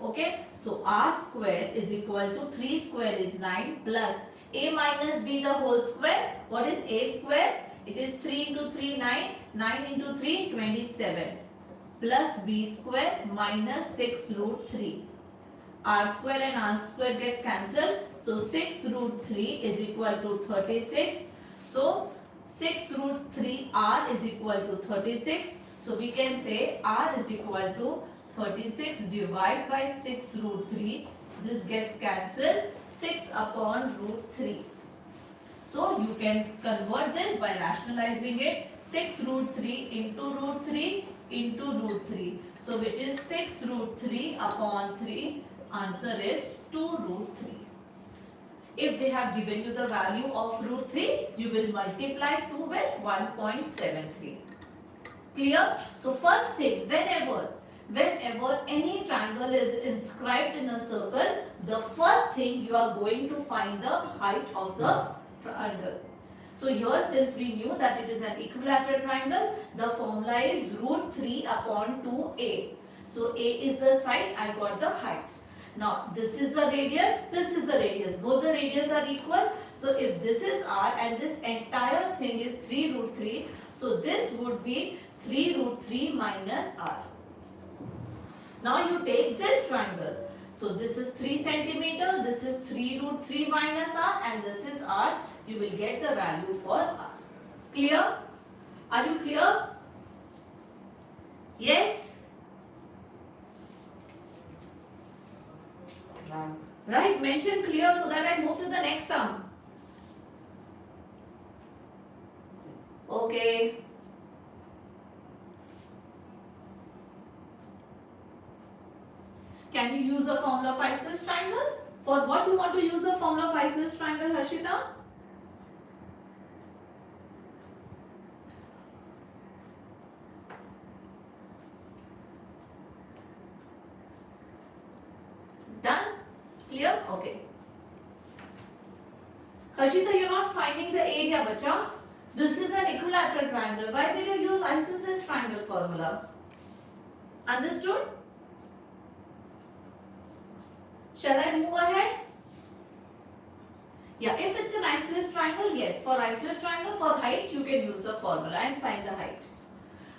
Okay. So R square is equal to 3 square is 9 plus A minus B the whole square. What is A square? It is 3 into 3 9. 9 into 3 27. Plus B square minus 6 root 3. R square and R square gets cancelled. So 6 root 3 is equal to 36. So 6 root 3 R is equal to 36. So we can say R is equal to 36 divided by 6 root 3. This gets cancelled. 6 upon root 3. So you can convert this by rationalizing it. 6 root 3 into root 3 into root 3. So which is 6 root 3 upon 3. Answer is 2 root 3. If they have given you the value of root 3, you will multiply 2 with 1.73. Clear? So first thing, whenever any triangle is inscribed in a circle, the first thing you are going to find the height of the triangle. So here, since we knew that it is an equilateral triangle, the formula is root 3 upon 2A. So A is the side, I got the height. Now this is the radius, this is the radius. Both the radius are equal. So if this is R and this entire thing is 3 root 3, so this would be 3 root 3 minus R. Now you take this triangle. So this is 3 centimeter, this is 3 root 3 minus R and this is R. You will get the value for R. Clear? Are you clear? Yes? Right, mention clear so that I move to the next sum. Okay. Can you use the formula of isosceles triangle? For what you want to use the formula of isosceles triangle, Harshita? Done? Clear? Okay. Harshita, you're not finding the area, bacha. This is an equilateral triangle. Why will you use isosceles triangle formula? Understood? Shall I move ahead? Yeah, if it's an isosceles triangle, yes. For isosceles triangle, for height, you can use the formula and find the height.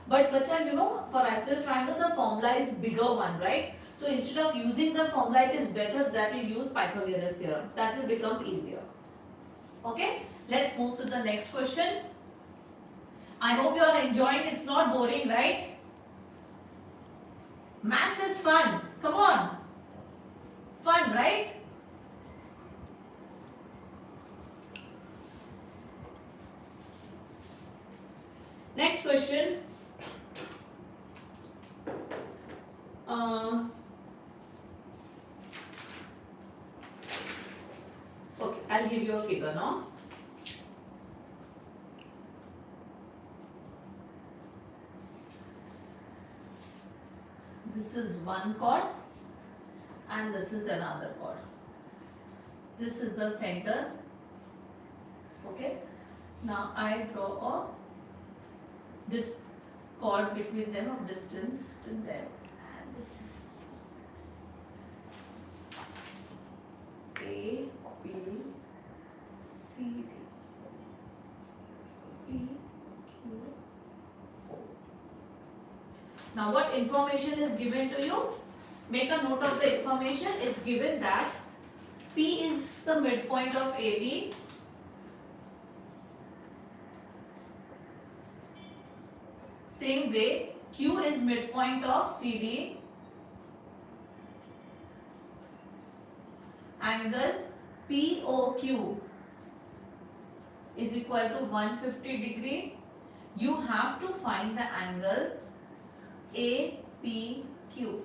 But bacha, you know, for isosceles triangle, the formula is bigger one, right? So instead of using the formula, it is better that you use Pythagoras theorem. That will become easier. Okay, let's move to the next question. I hope you are enjoying. It's not boring, right? Maths is fun. Come on. Fun, right? Next question. I'll give you a figure now. This is one chord and this is another chord. This is the center. Okay. Now I draw a this chord between them of distance to them, and this is A, B, C, D, E, Q, O. Now what information is given to you? Make a note of the information. It's given that P is the midpoint of AB. Same way, Q is midpoint of CD. Angle POQ is equal to 150 degree. You have to find the angle APQ.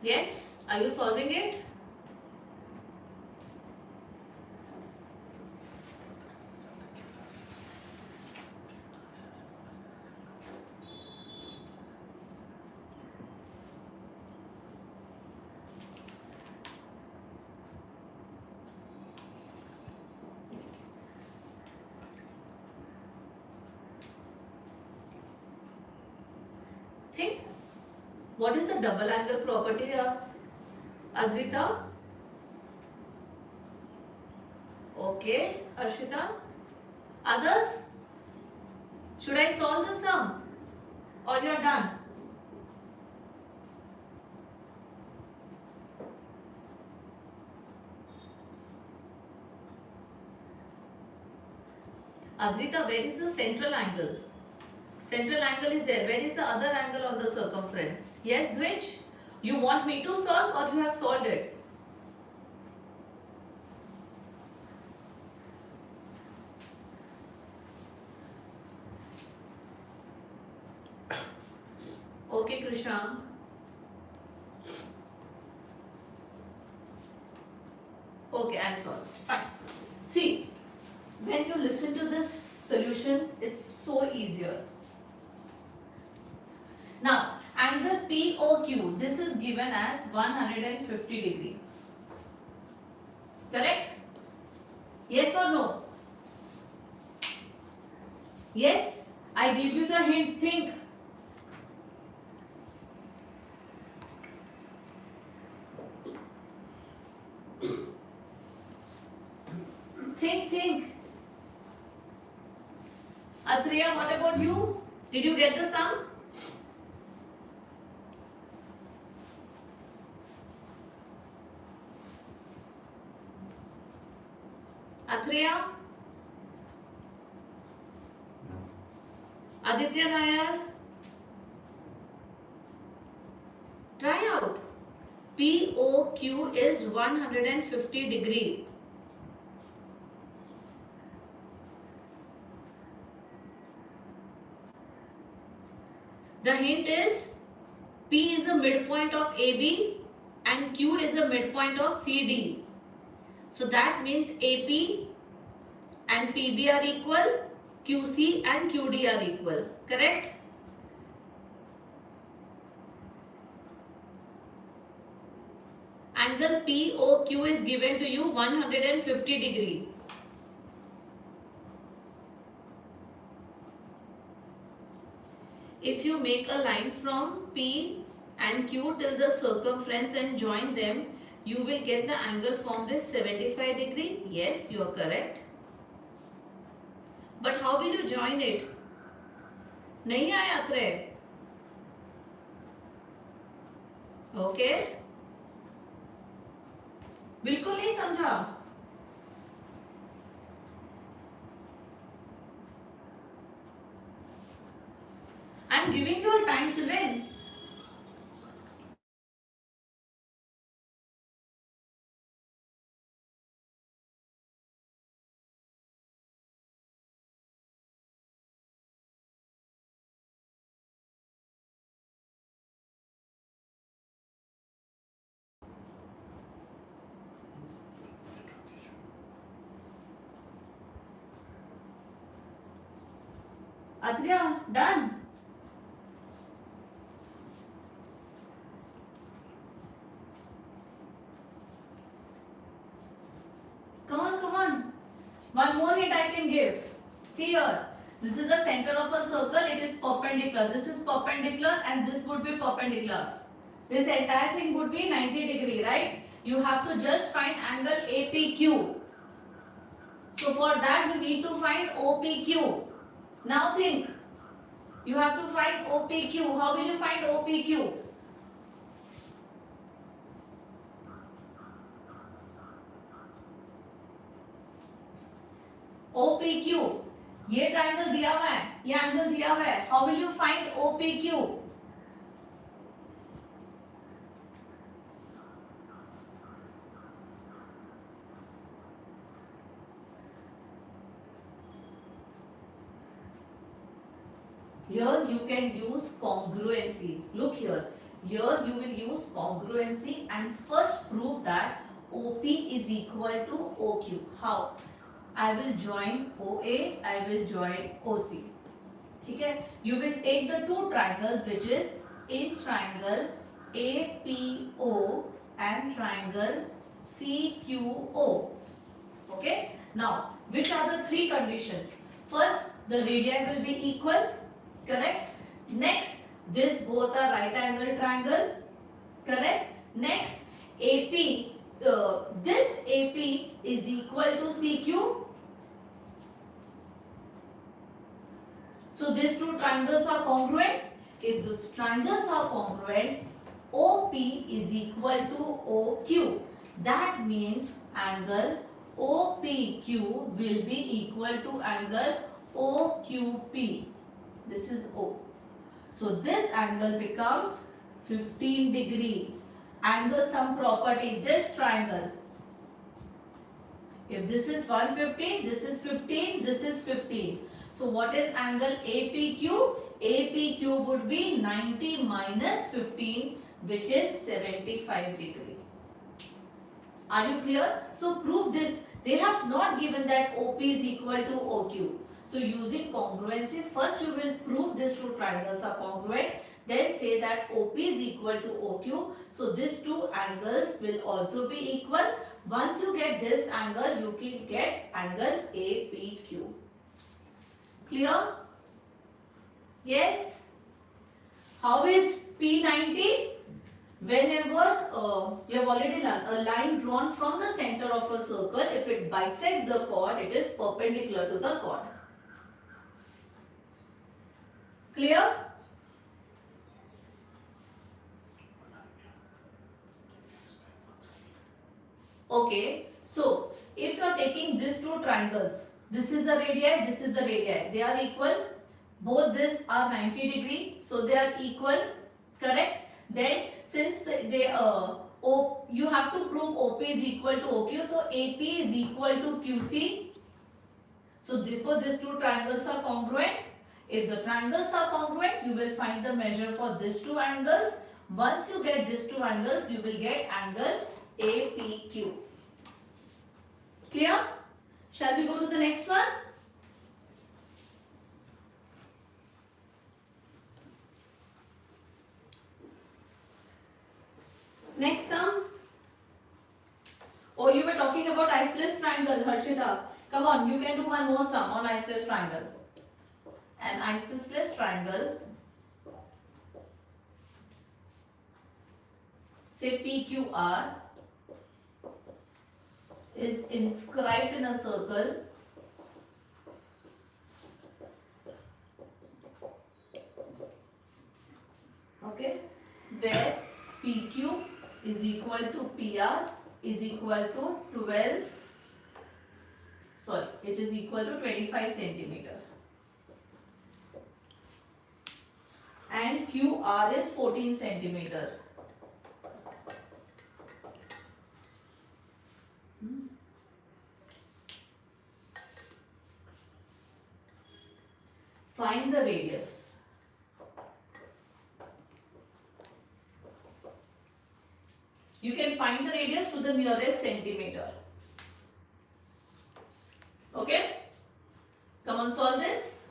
Yes, are you solving it? Think. What is the double angle property, Adrita? Okay, Arshita. Others? Should I solve the sum? Or you are done? Adrita, where is the central angle? Central angle is there. Where is the other angle on the circumference? Yes, Dvij? You want me to solve or you have solved it? Okay, Krishna. Okay, I'll solve it. Fine. See, when you listen to this solution, it's so easier. Now, angle POQ, this is given as 150 degree. Correct? Yes or no? Yes? I give you the hint. Think. Think. Athreya, what about you? Did you get the sum? Athreya? Aditya Nair? Try out. POQ is 150 degree. The hint is P is a midpoint of AB and Q is a midpoint of CD. So that means AP and PB are equal, QC and QD are equal. Correct? Angle POQ is given to you 150 degree. If you make a line from P and Q till the circumference and join them, you will get the angle formed as 75 degree. Yes, you are correct. But how will you join it? नहीं आया अत्रे. Okay? बिल्कुल नहीं समझा. I'm giving you a time, children. Atriya, done. Come on, come on. One more hint I can give. See here. This is the center of a circle. It is perpendicular. This is perpendicular and this would be perpendicular. This entire thing would be 90 degree, right? You have to just find angle APQ. So for that you need to find OPQ. Now think. You have to find OPQ. How will you find OPQ? OPQ. ये triangle दिया हुआ है, ये angle दिया हुआ है. How will you find OPQ? Here you can use congruency. Look here. Here you will use congruency and first prove that OP is equal to OQ. How? I will join OA, I will join OC. ठीक है? You will take the two triangles which is in triangle APO and triangle CQO. Okay? Now, which are the three conditions? First, the radii will be equal. Correct? Next, this both are right angle triangle. Correct? Next, AP, this AP is equal to CQ. So these two triangles are congruent. If those triangles are congruent, OP is equal to OQ. That means angle OPQ will be equal to angle OQP. This is O. So this angle becomes 15 degree. Angle sum property, this triangle. If this is 115, this is 15, this is 15. So what is angle APQ? APQ would be 90 minus 15, which is 75 degree. Are you clear? So prove this. They have not given that OP is equal to OQ. So using congruency, first you will prove these two triangles are congruent. Then say that OP is equal to OQ. So these two angles will also be equal. Once you get this angle, you can get angle APQ. Clear? Yes? How is P90? Whenever you have already learned a line drawn from the center of a circle, if it bisects the chord, it is perpendicular to the chord. Clear? Okay, so if you are taking these two triangles, this is the radii, this is the radii, they are equal. Both this are 90 degree, so they are equal, correct? Then since you have to prove OP is equal to OQ, so AP is equal to QC. So therefore these two triangles are congruent. If the triangles are congruent, you will find the measure for these two angles. Once you get these two angles, you will get angle APQ. Clear? Shall we go to the next one? Next sum. Oh, you were talking about isosceles triangle, Harshita. Come on, you can do one more sum on isosceles triangle. An isosceles triangle, say PQR, is inscribed in a circle. Okay, where PQ is equal to PR is equal to 12, sorry, it is equal to 25 centimeter. and QR is 14 centimeter. Find the radius. You can find the radius to the nearest centimeter. Okay? Come on, solve this.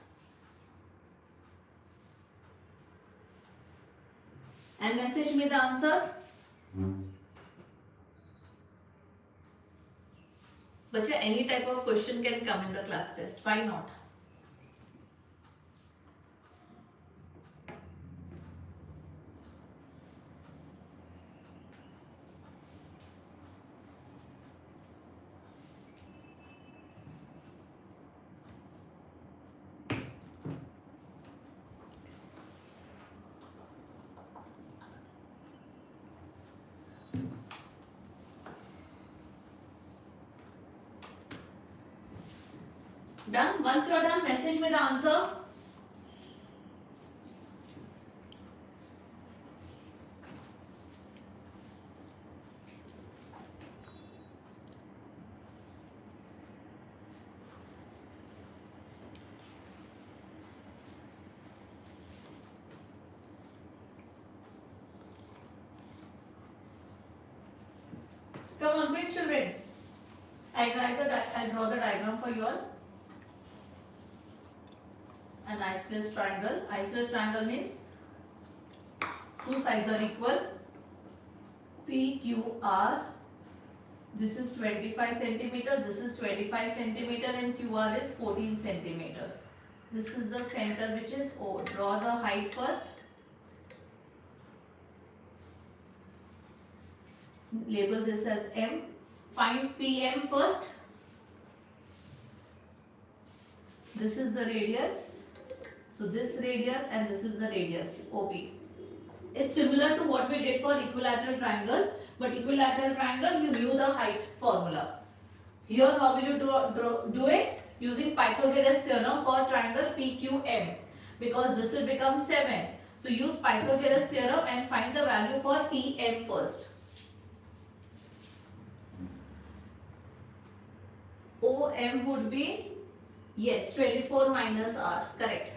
And message me the answer. Bacha, any type of question can come in the class test. Why not? Done? Once you are done, message me the answer. Come on, quick children. I'll draw the diagram for you all. An isosceles triangle. Isosceles triangle means two sides are equal. PQR. This is 25 centimeter. This is 25 centimeter, and QR is 14 centimeter. This is the center, which is O. Draw the height first. Label this as M. Find PM first. This is the radius. So this radius and this is the radius OP. It's similar to what we did for equilateral triangle, but equilateral triangle you knew the height formula. Here how will you do it? Using Pythagoras theorem for triangle PQM, because this will become 7. So use Pythagoras theorem and find the value for PM first. OM would be, yes, 24 minus R, correct.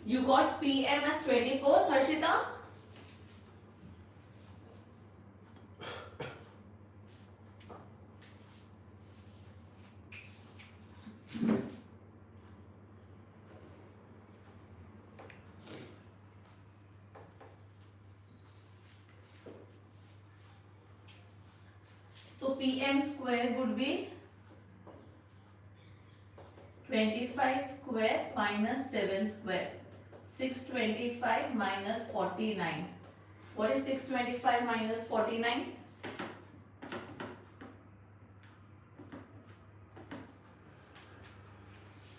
You got PM as 24, Harshita? So PM square would be 25 square minus 7 square. 625 minus 49. What is 625 minus 49?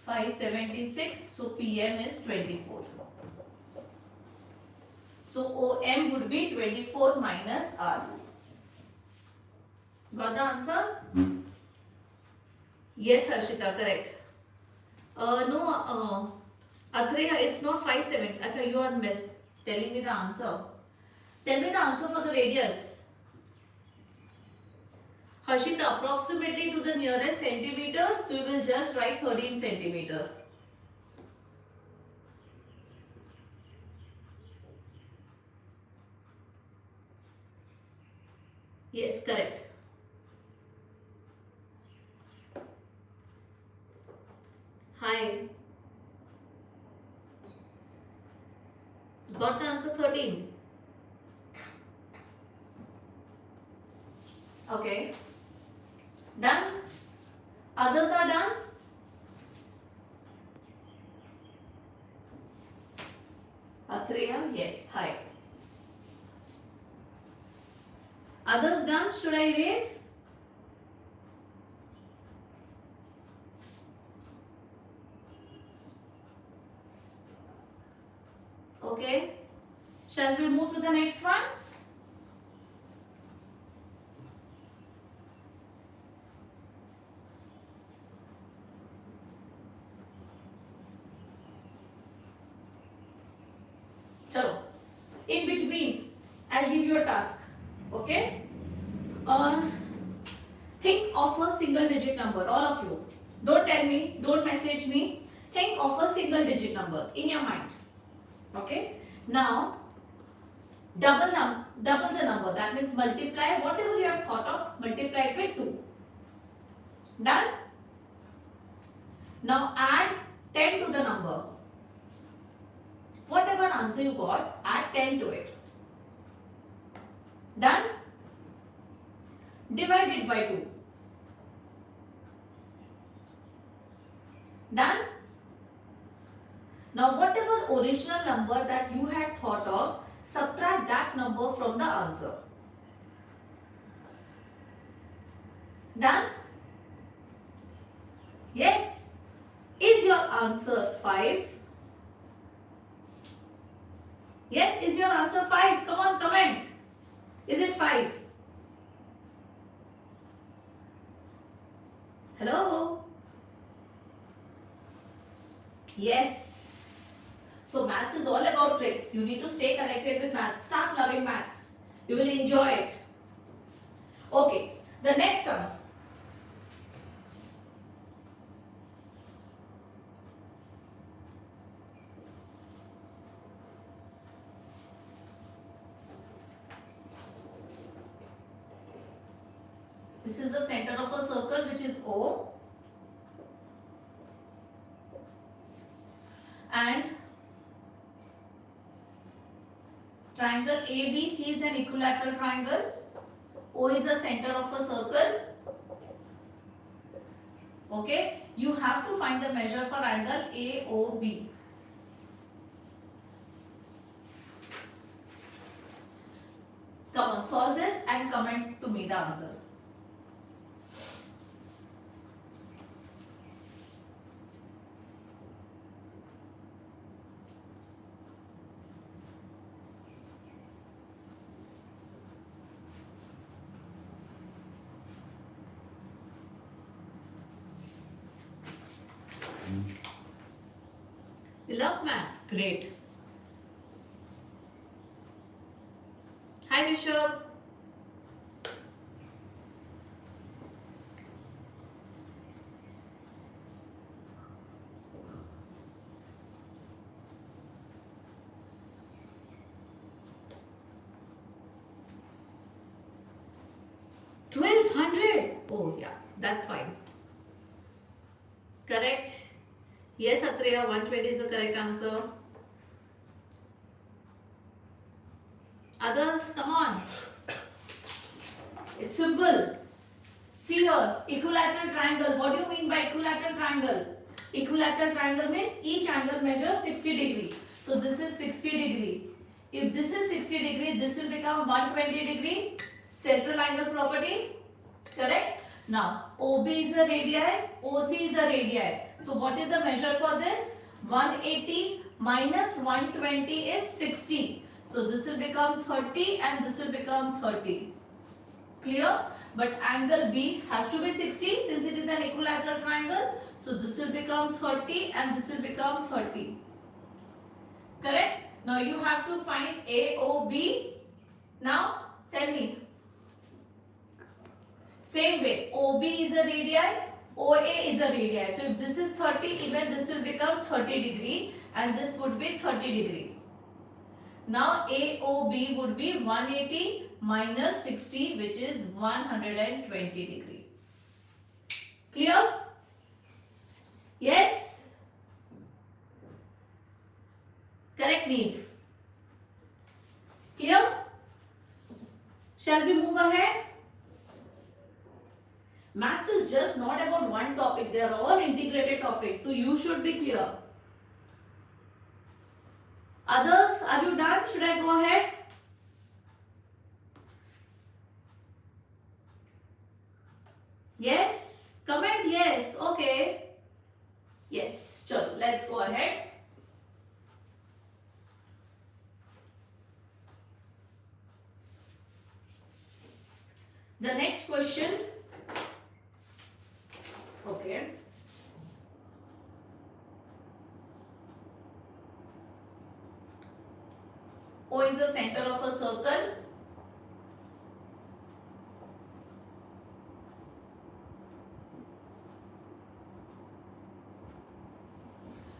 576. So PM is 24. So OM would be 24 minus R. Got the answer? Yes, Harshita, correct. No, Atreya, it's not 5-7. Achha, you are telling me the answer. Tell me the answer for the radius. Harshita, approximately to the nearest centimeter, so you will just write 13 centimeter. Yes, correct. Hi. Got the answer 13. Okay. Done? Others are done? Atreya, yes. Hi. Others done? Should I erase? Okay. Shall we move to the next one? in between, I'll give you a task. Okay? Think of a single digit number, all of you. Don't tell me, don't message me. Think of a single digit number in your mind. Okay? Now, double the number. That means multiply whatever you have thought of, multiply it with 2. Done? Now add 10 to the number. Whatever answer you got, add 10 to it. Done? Divide it by 2. Done? Now whatever original number that you had thought of, subtract that number from the answer. Done? Yes? Is your answer 5? Yes, is your answer 5? Come on, comment. Is it 5? Hello? Yes. So maths is all about tricks. You need to stay connected with maths. Start loving maths. You will enjoy it. Okay. The next sum. This is the center of a circle, which is O. And triangle ABC is an equilateral triangle. O is the center of a circle. Okay, you have to find the measure for angle AOB. Come on, solve this and comment to me the answer. You love maths? Great. Hi Rishabh. $1,200. Oh yeah, that's fine. Correct. Yes, Atreya, 120 is the correct answer. Others, come on. It's simple. See here, equilateral triangle. What do you mean by equilateral triangle? Equilateral triangle means each angle measures 60 degree. So this is 60 degree. If this is 60 degree, this will become 120 degree. Central angle property. Correct? Now, OB is a radii, OC is a radii. So what is the measure for this? 180 minus 120 is 60. So this will become 30 and this will become 30. Clear? But angle B has to be 60 since it is an equilateral triangle. So this will become 30 and this will become 30. Correct? Now you have to find AOB. Now tell me. Same way, OB is a radii, OA is a radii. So if this is 30, even this will become 30 degree and this would be 30 degree. Now AOB would be 180 minus 60, which is 120 degree. Clear? Yes? Correct, Neil. Clear? Shall we move ahead? Maths is just not about one topic. They are all integrated topics. So you should be clear. Others, are you done? Should I go ahead? Yes? Comment yes. Okay. Yes. Chalo, let's go ahead. The next question. Okay. O is the center of a circle?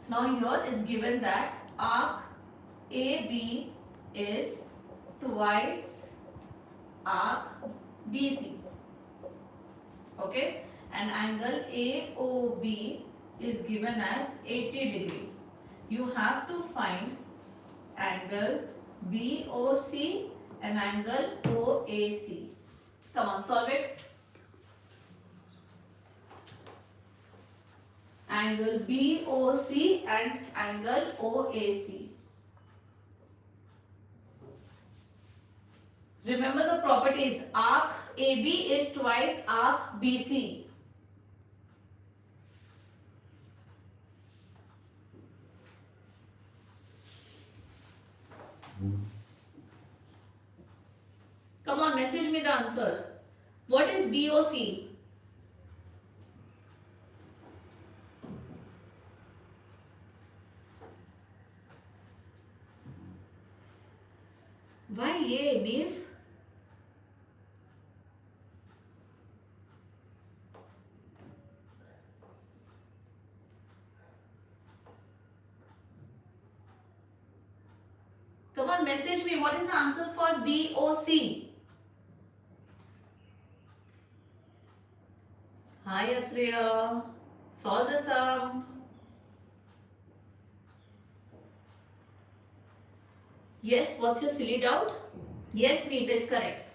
Now here it's given that arc AB is twice arc BC. Okay, and angle AOB is given as 80 degree. You have to find angle BOC and angle OAC. Come on, solve it. Angle BOC and angle OAC. Remember the properties. Arc AB is twice arc BC. Come on, message me the answer. What is BOC? Why ye, Neve? Come on, message me. What is the answer for BOC? Hi, Athreya. Solve the sum. Yes, what's your silly doubt? Yes, Neep, it's correct.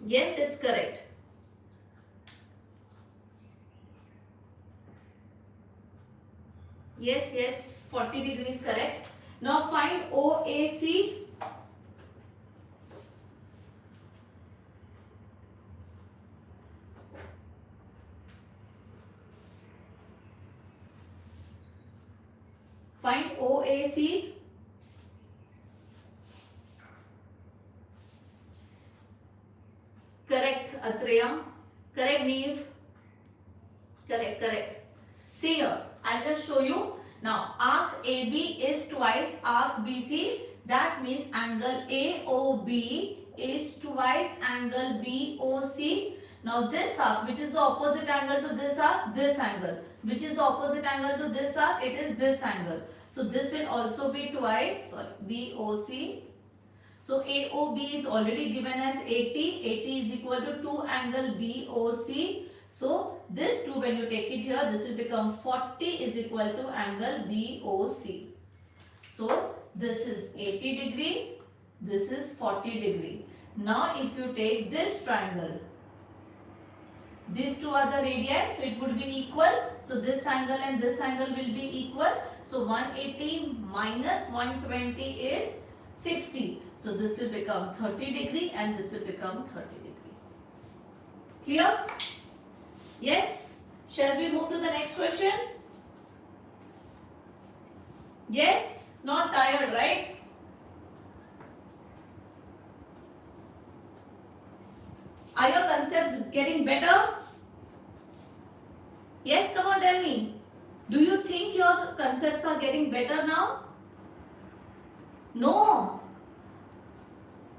Yes, it's correct. Yes, 40 degrees correct. Now find OAC. Find OAC. Correct, Athreya. Correct, Neve. Correct. See here, I'll just show you. Now, arc AB is twice arc BC. That means angle AOB is twice angle BOC. Now, this arc, which is the opposite angle to this arc, this angle. Which is the opposite angle to this arc, it is this angle. So, this will also be twice, BOC. So, AOB is already given as 80. 80 is equal to 2 angle BOC. So, this 2 when you take it here, this will become 40 is equal to angle BOC. So, this is 80 degree, this is 40 degree. Now, if you take this triangle, these two are the radii, so it would be equal. So, this angle and this angle will be equal. So, 180 minus 120 is 60. So, this will become 30 degree and this will become 30 degree. Clear? Yes? Shall we move to the next question? Yes? Not tired, right? Are your concepts getting better? Yes, come on, tell me. Do you think your concepts are getting better now? No.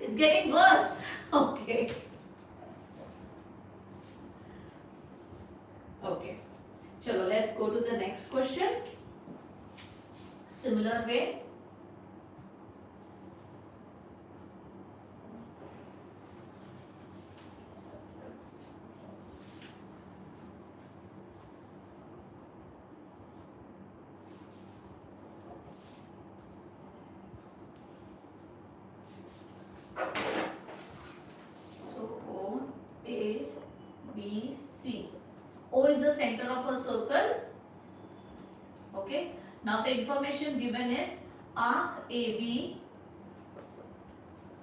It's getting worse. Okay. Okay. Chalo, let's go to the next question. Similar way. So O, A, B, C. O is the center of a circle. Okay. Now the information given is arc AB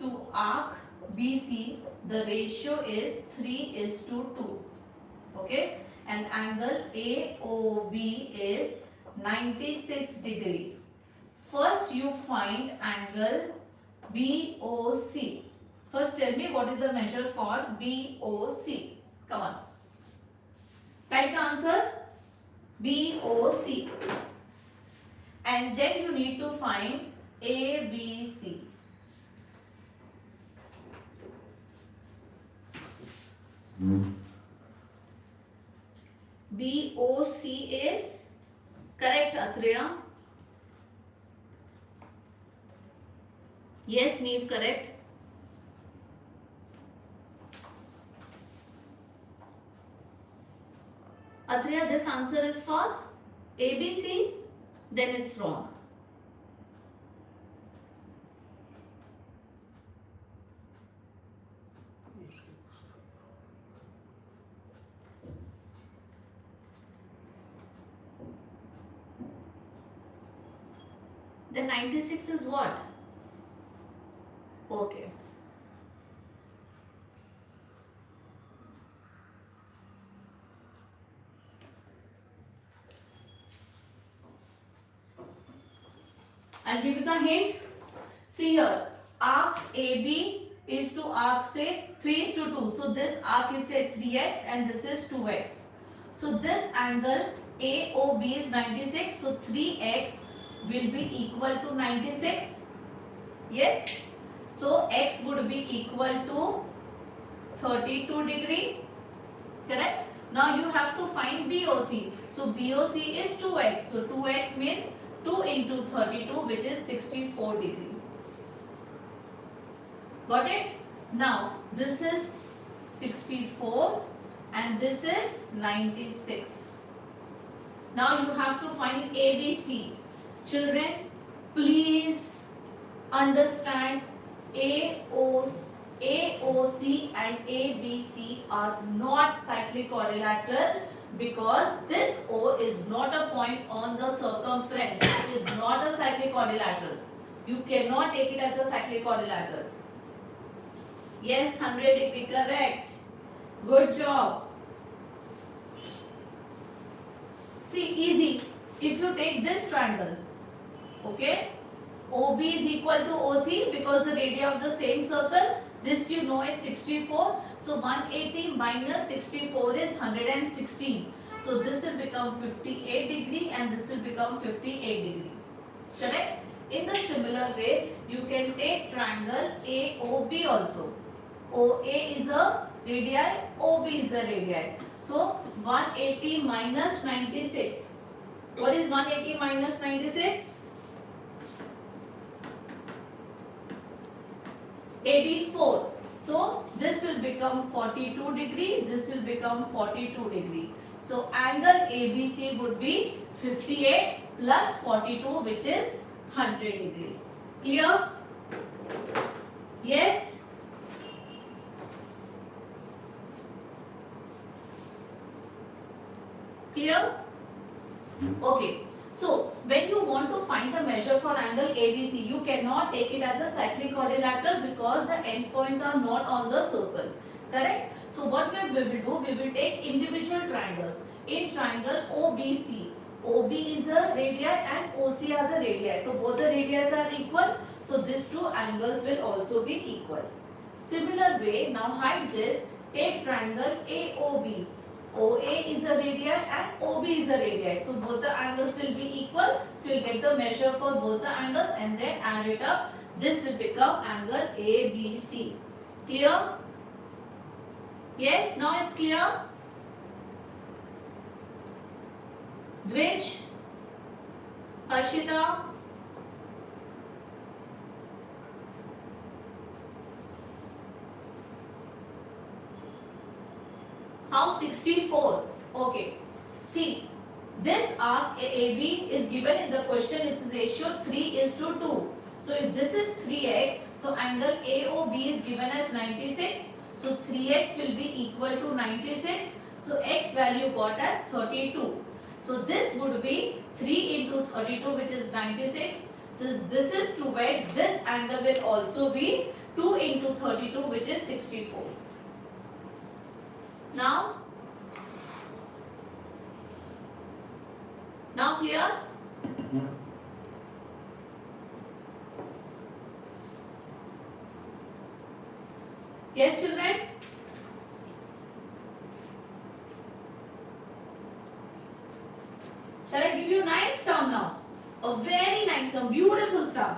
to arc BC. The ratio is 3:2. Okay. And angle AOB is 96 degree. First you find angle BOC. First tell me what is the measure for BOC. Come on. Type the answer. BOC. and then you need to find ABC. BOC is correct, Atreya? Yes, Neve, correct. Atreya, this answer is for ABC, then it's wrong. Then 96 is what? Okay. I'll give you the hint. See here, arc AB is to arc say 3 is to 2. So this arc is say 3x and this is 2x. So this angle AOB is 96. So 3x will be equal to 96. Yes. So x would be equal to 32 degree. Correct. Now you have to find BOC. So BOC is 2x. So 2x means 2 into 32, which is 64 degree. Got it? Now this is 64 and this is 96. Now you have to find ABC. Children, please understand AOC and ABC are not cyclic quadrilateral because this O is not a point on the circumference. It is not a cyclic quadrilateral. You cannot take it as a cyclic quadrilateral. Yes, 100 degree, correct. Good job. See, easy. If you take this triangle, okay, OB is equal to OC because the radii of the same circle. This you know is 64. So 180 minus 64 is 116. So this will become 58 degree and this will become 58 degree. Correct? In the similar way, you can take triangle AOB also. OA is a radii, OB is a radii. So 180 minus 96. What is 180 minus 96? 84. So this will become 42 degree. This will become 42 degree. So angle ABC would be 58 plus 42, which is 100 degree. Clear? Yes? Clear? Okay. So when you want to find the measure for angle ABC, you cannot take it as a cyclic quadrilateral because the endpoints are not on the circle. Correct? So what we will do, we will take individual triangles. In triangle OBC, OB is a radii and OC are the radii. So both the radii are equal. So these two angles will also be equal. Similar way, now hide this. Take triangle AOB. OA is a radii and OB is a radii. So both the angles will be equal. So you will get the measure for both the angles and then add it up. This will become angle ABC. Clear? Yes, now it's clear. Dvij, Harshita, how 64? Okay. See, this arc AB is given in the question. Its ratio 3 is to 2. So if this is 3x, so angle AOB is given as 96. So 3x will be equal to 96. So x value got as 32. So this would be 3 into 32, which is 96. Since this is 2x, this angle will also be 2 into 32, which is 64. Now clear? Yes, children? Shall I give you a nice sound now? A very Very nice sum. Beautiful sum.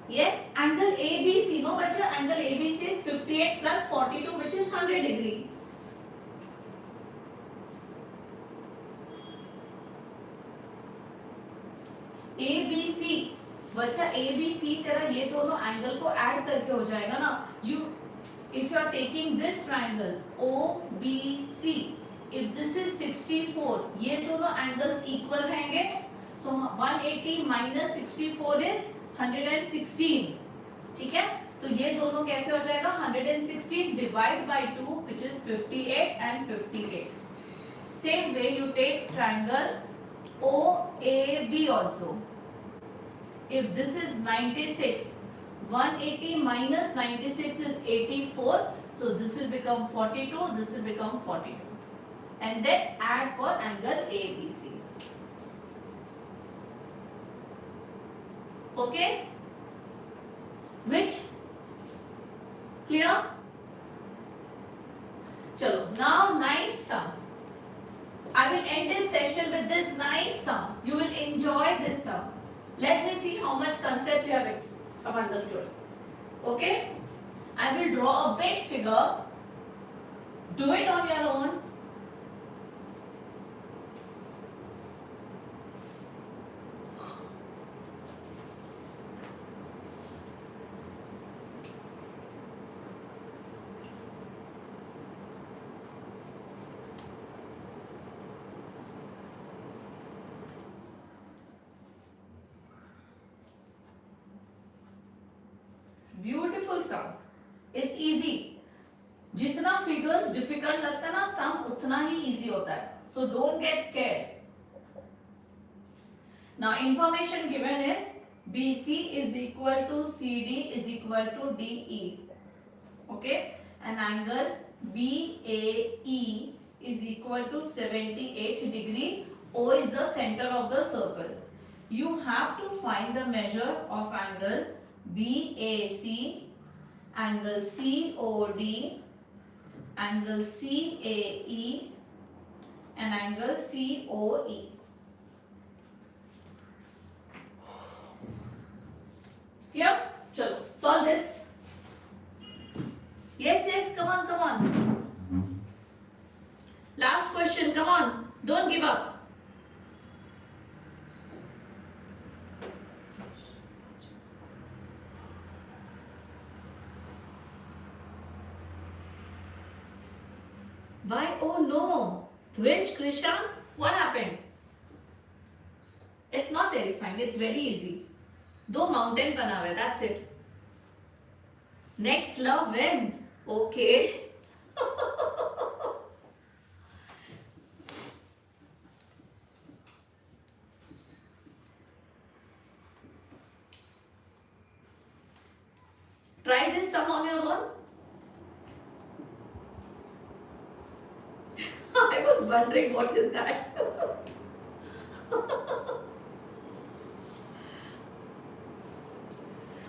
Yes, angle ABC. No, bacha, angle ABC is 58 plus 42, which is 100 degree. ABC, बच्चा ABC तेरा ये दोनों angle को add करके हो जाएगा ना. You, if you are taking this triangle OBC, if this is 64, ये दोनों angles equal रहेंगे. So 180 minus 64 is 116. ठीक है, तो ये दोनों कैसे हो जाएगा? 116 divide by 2, which is 58 and 58. Same way you take triangle OAB also. If this is 96, 180 minus 96 is 84. So this will become 42. This will become 42. And then add for angle ABC. Okay? Which? Clear? Chalo. Now nice sum. I will end this session with this nice sum. You will enjoy this sum. Let me see how much concept you have understood. Okay? I will draw a big figure. Do it on your own. Beautiful sum. It's easy. जितना figures difficult लगता है ना, sum उतना ही easy होता है. So don't get scared. Now information given is BC is equal to CD is equal to DE. Okay? An angle BAE is equal to 78 degree. O is the center of the circle. You have to find the measure of angle BAC, angle COD, angle CAE and angle COE. Clear? Chalo, solve this. Yes, come on. Last question, come on. Don't give up. Why? Oh no. Which, Krishan? What happened? It's not terrifying. It's very easy. दो mountain बना हुआ है. That's it. Next love when? Okay. Try this sum on your own. I was wondering what is that.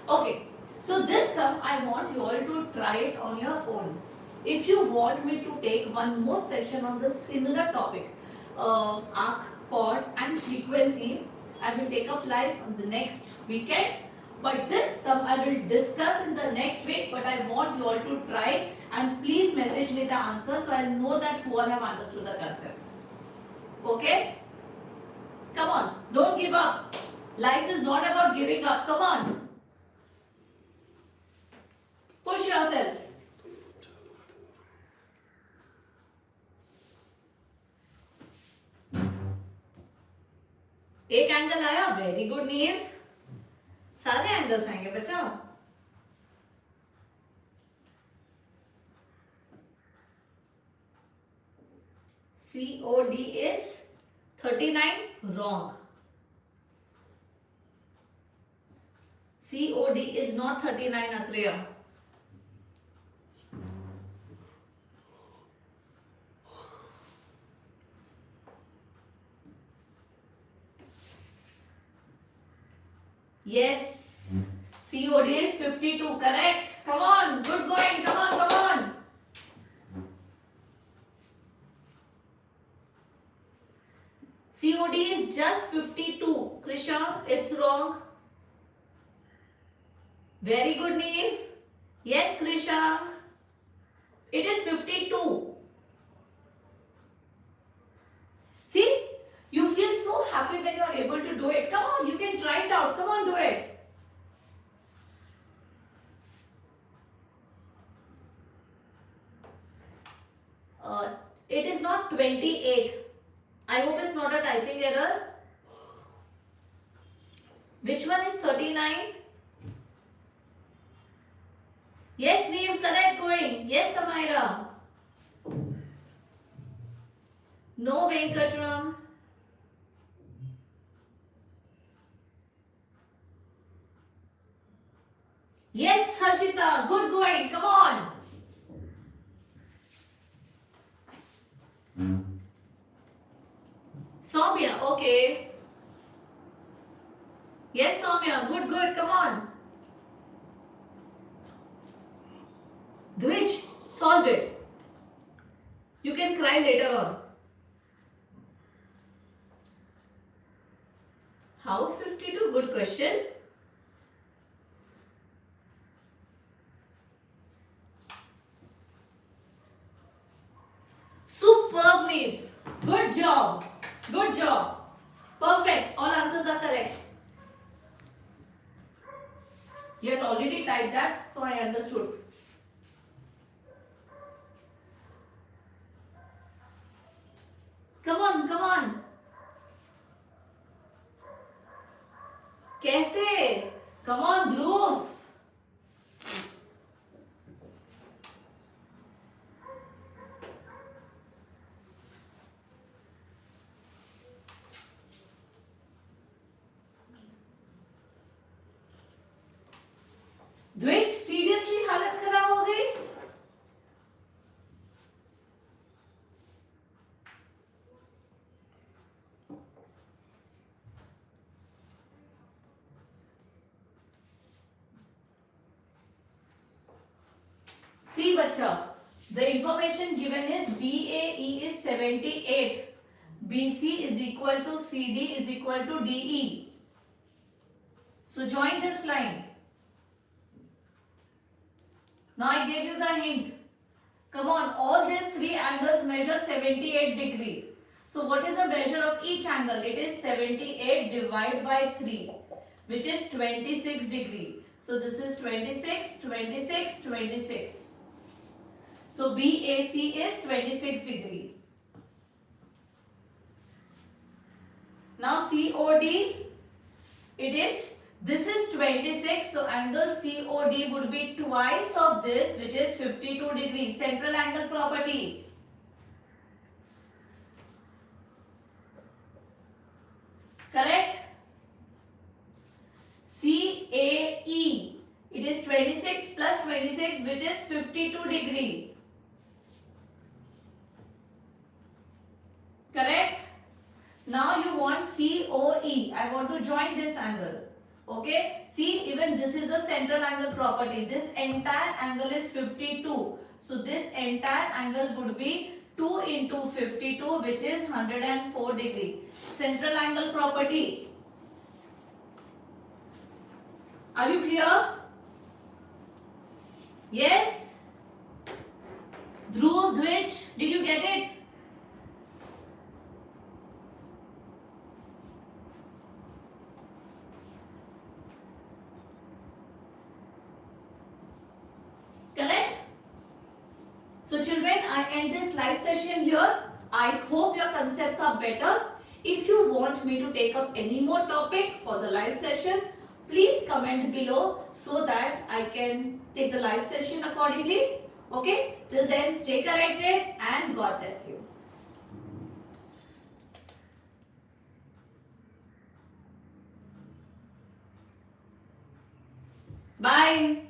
Okay, so this sum I want you all to try it on your own. If you want me to take one more session on the similar topic, arc, chord and frequency, I will take up live on the next weekend. But this sum I will discuss in the next week, but I want you all to try and please message me the answer so I know that you all have understood the concepts. Okay? Come on, don't give up. Life is not about giving up. Come on. Push yourself. एक angle आया, very good नील. सारे angles आएंगे बच्चा. COD is 39. Wrong. COD is not 39, Atreya. Yes. COD is 52. Correct. Come on. Good going. Come on. COD is just 52. Krishank, it's wrong. Very good, Neil. Yes, Krishank. It is 52. See, you feel so happy when you are able to do it. Come on, you can try it out. Come on, do it. It is not 28. I hope it's not a typing error. Which one is 39? Yes, Neil, correct going. Yes, Samaira. No, Venkatram. Yes, Harshita. Good going. Come on. Soumya, okay. Yes, Soumya. Good, good. Come on. Dvij, solve it. You can cry later on. How 52? Good question. Superb, Neve. Good job. Good job. Perfect. All answers are correct. You had already typed that, so I understood. Come on, come on. कैसे? Come on, Dhruv. द्विज, seriously हालत खराब हो गई? See, बच्चा, the information given is BAE is 78, BC is equal to CD is equal to DE. So join this line. Now I gave you the hint. Come on, all these three angles measure 78 degree. So what is the measure of each angle? It is 78 divided by 3, which is 26 degree. So this is 26, 26, 26. So BAC is 26 degree. Now COD, this is 26, so angle COD would be twice of this, which is 52 degrees. Central angle property. Correct? CAE, it is 26 plus 26, which is 52 degree. Correct? Now you want COE. I want to join this angle. Okay? See, even this is the central angle property. This entire angle is 52. So this entire angle would be 2 into 52, which is 104 degree. Central angle property. Are you clear? Yes? Dhruv, Dvij, did you get it? Correct? So children, I end this live session here. I hope your concepts are better. If you want me to take up any more topic for the live session, please comment below so that I can take the live session accordingly. Okay? Till then, stay connected and God bless you. Bye.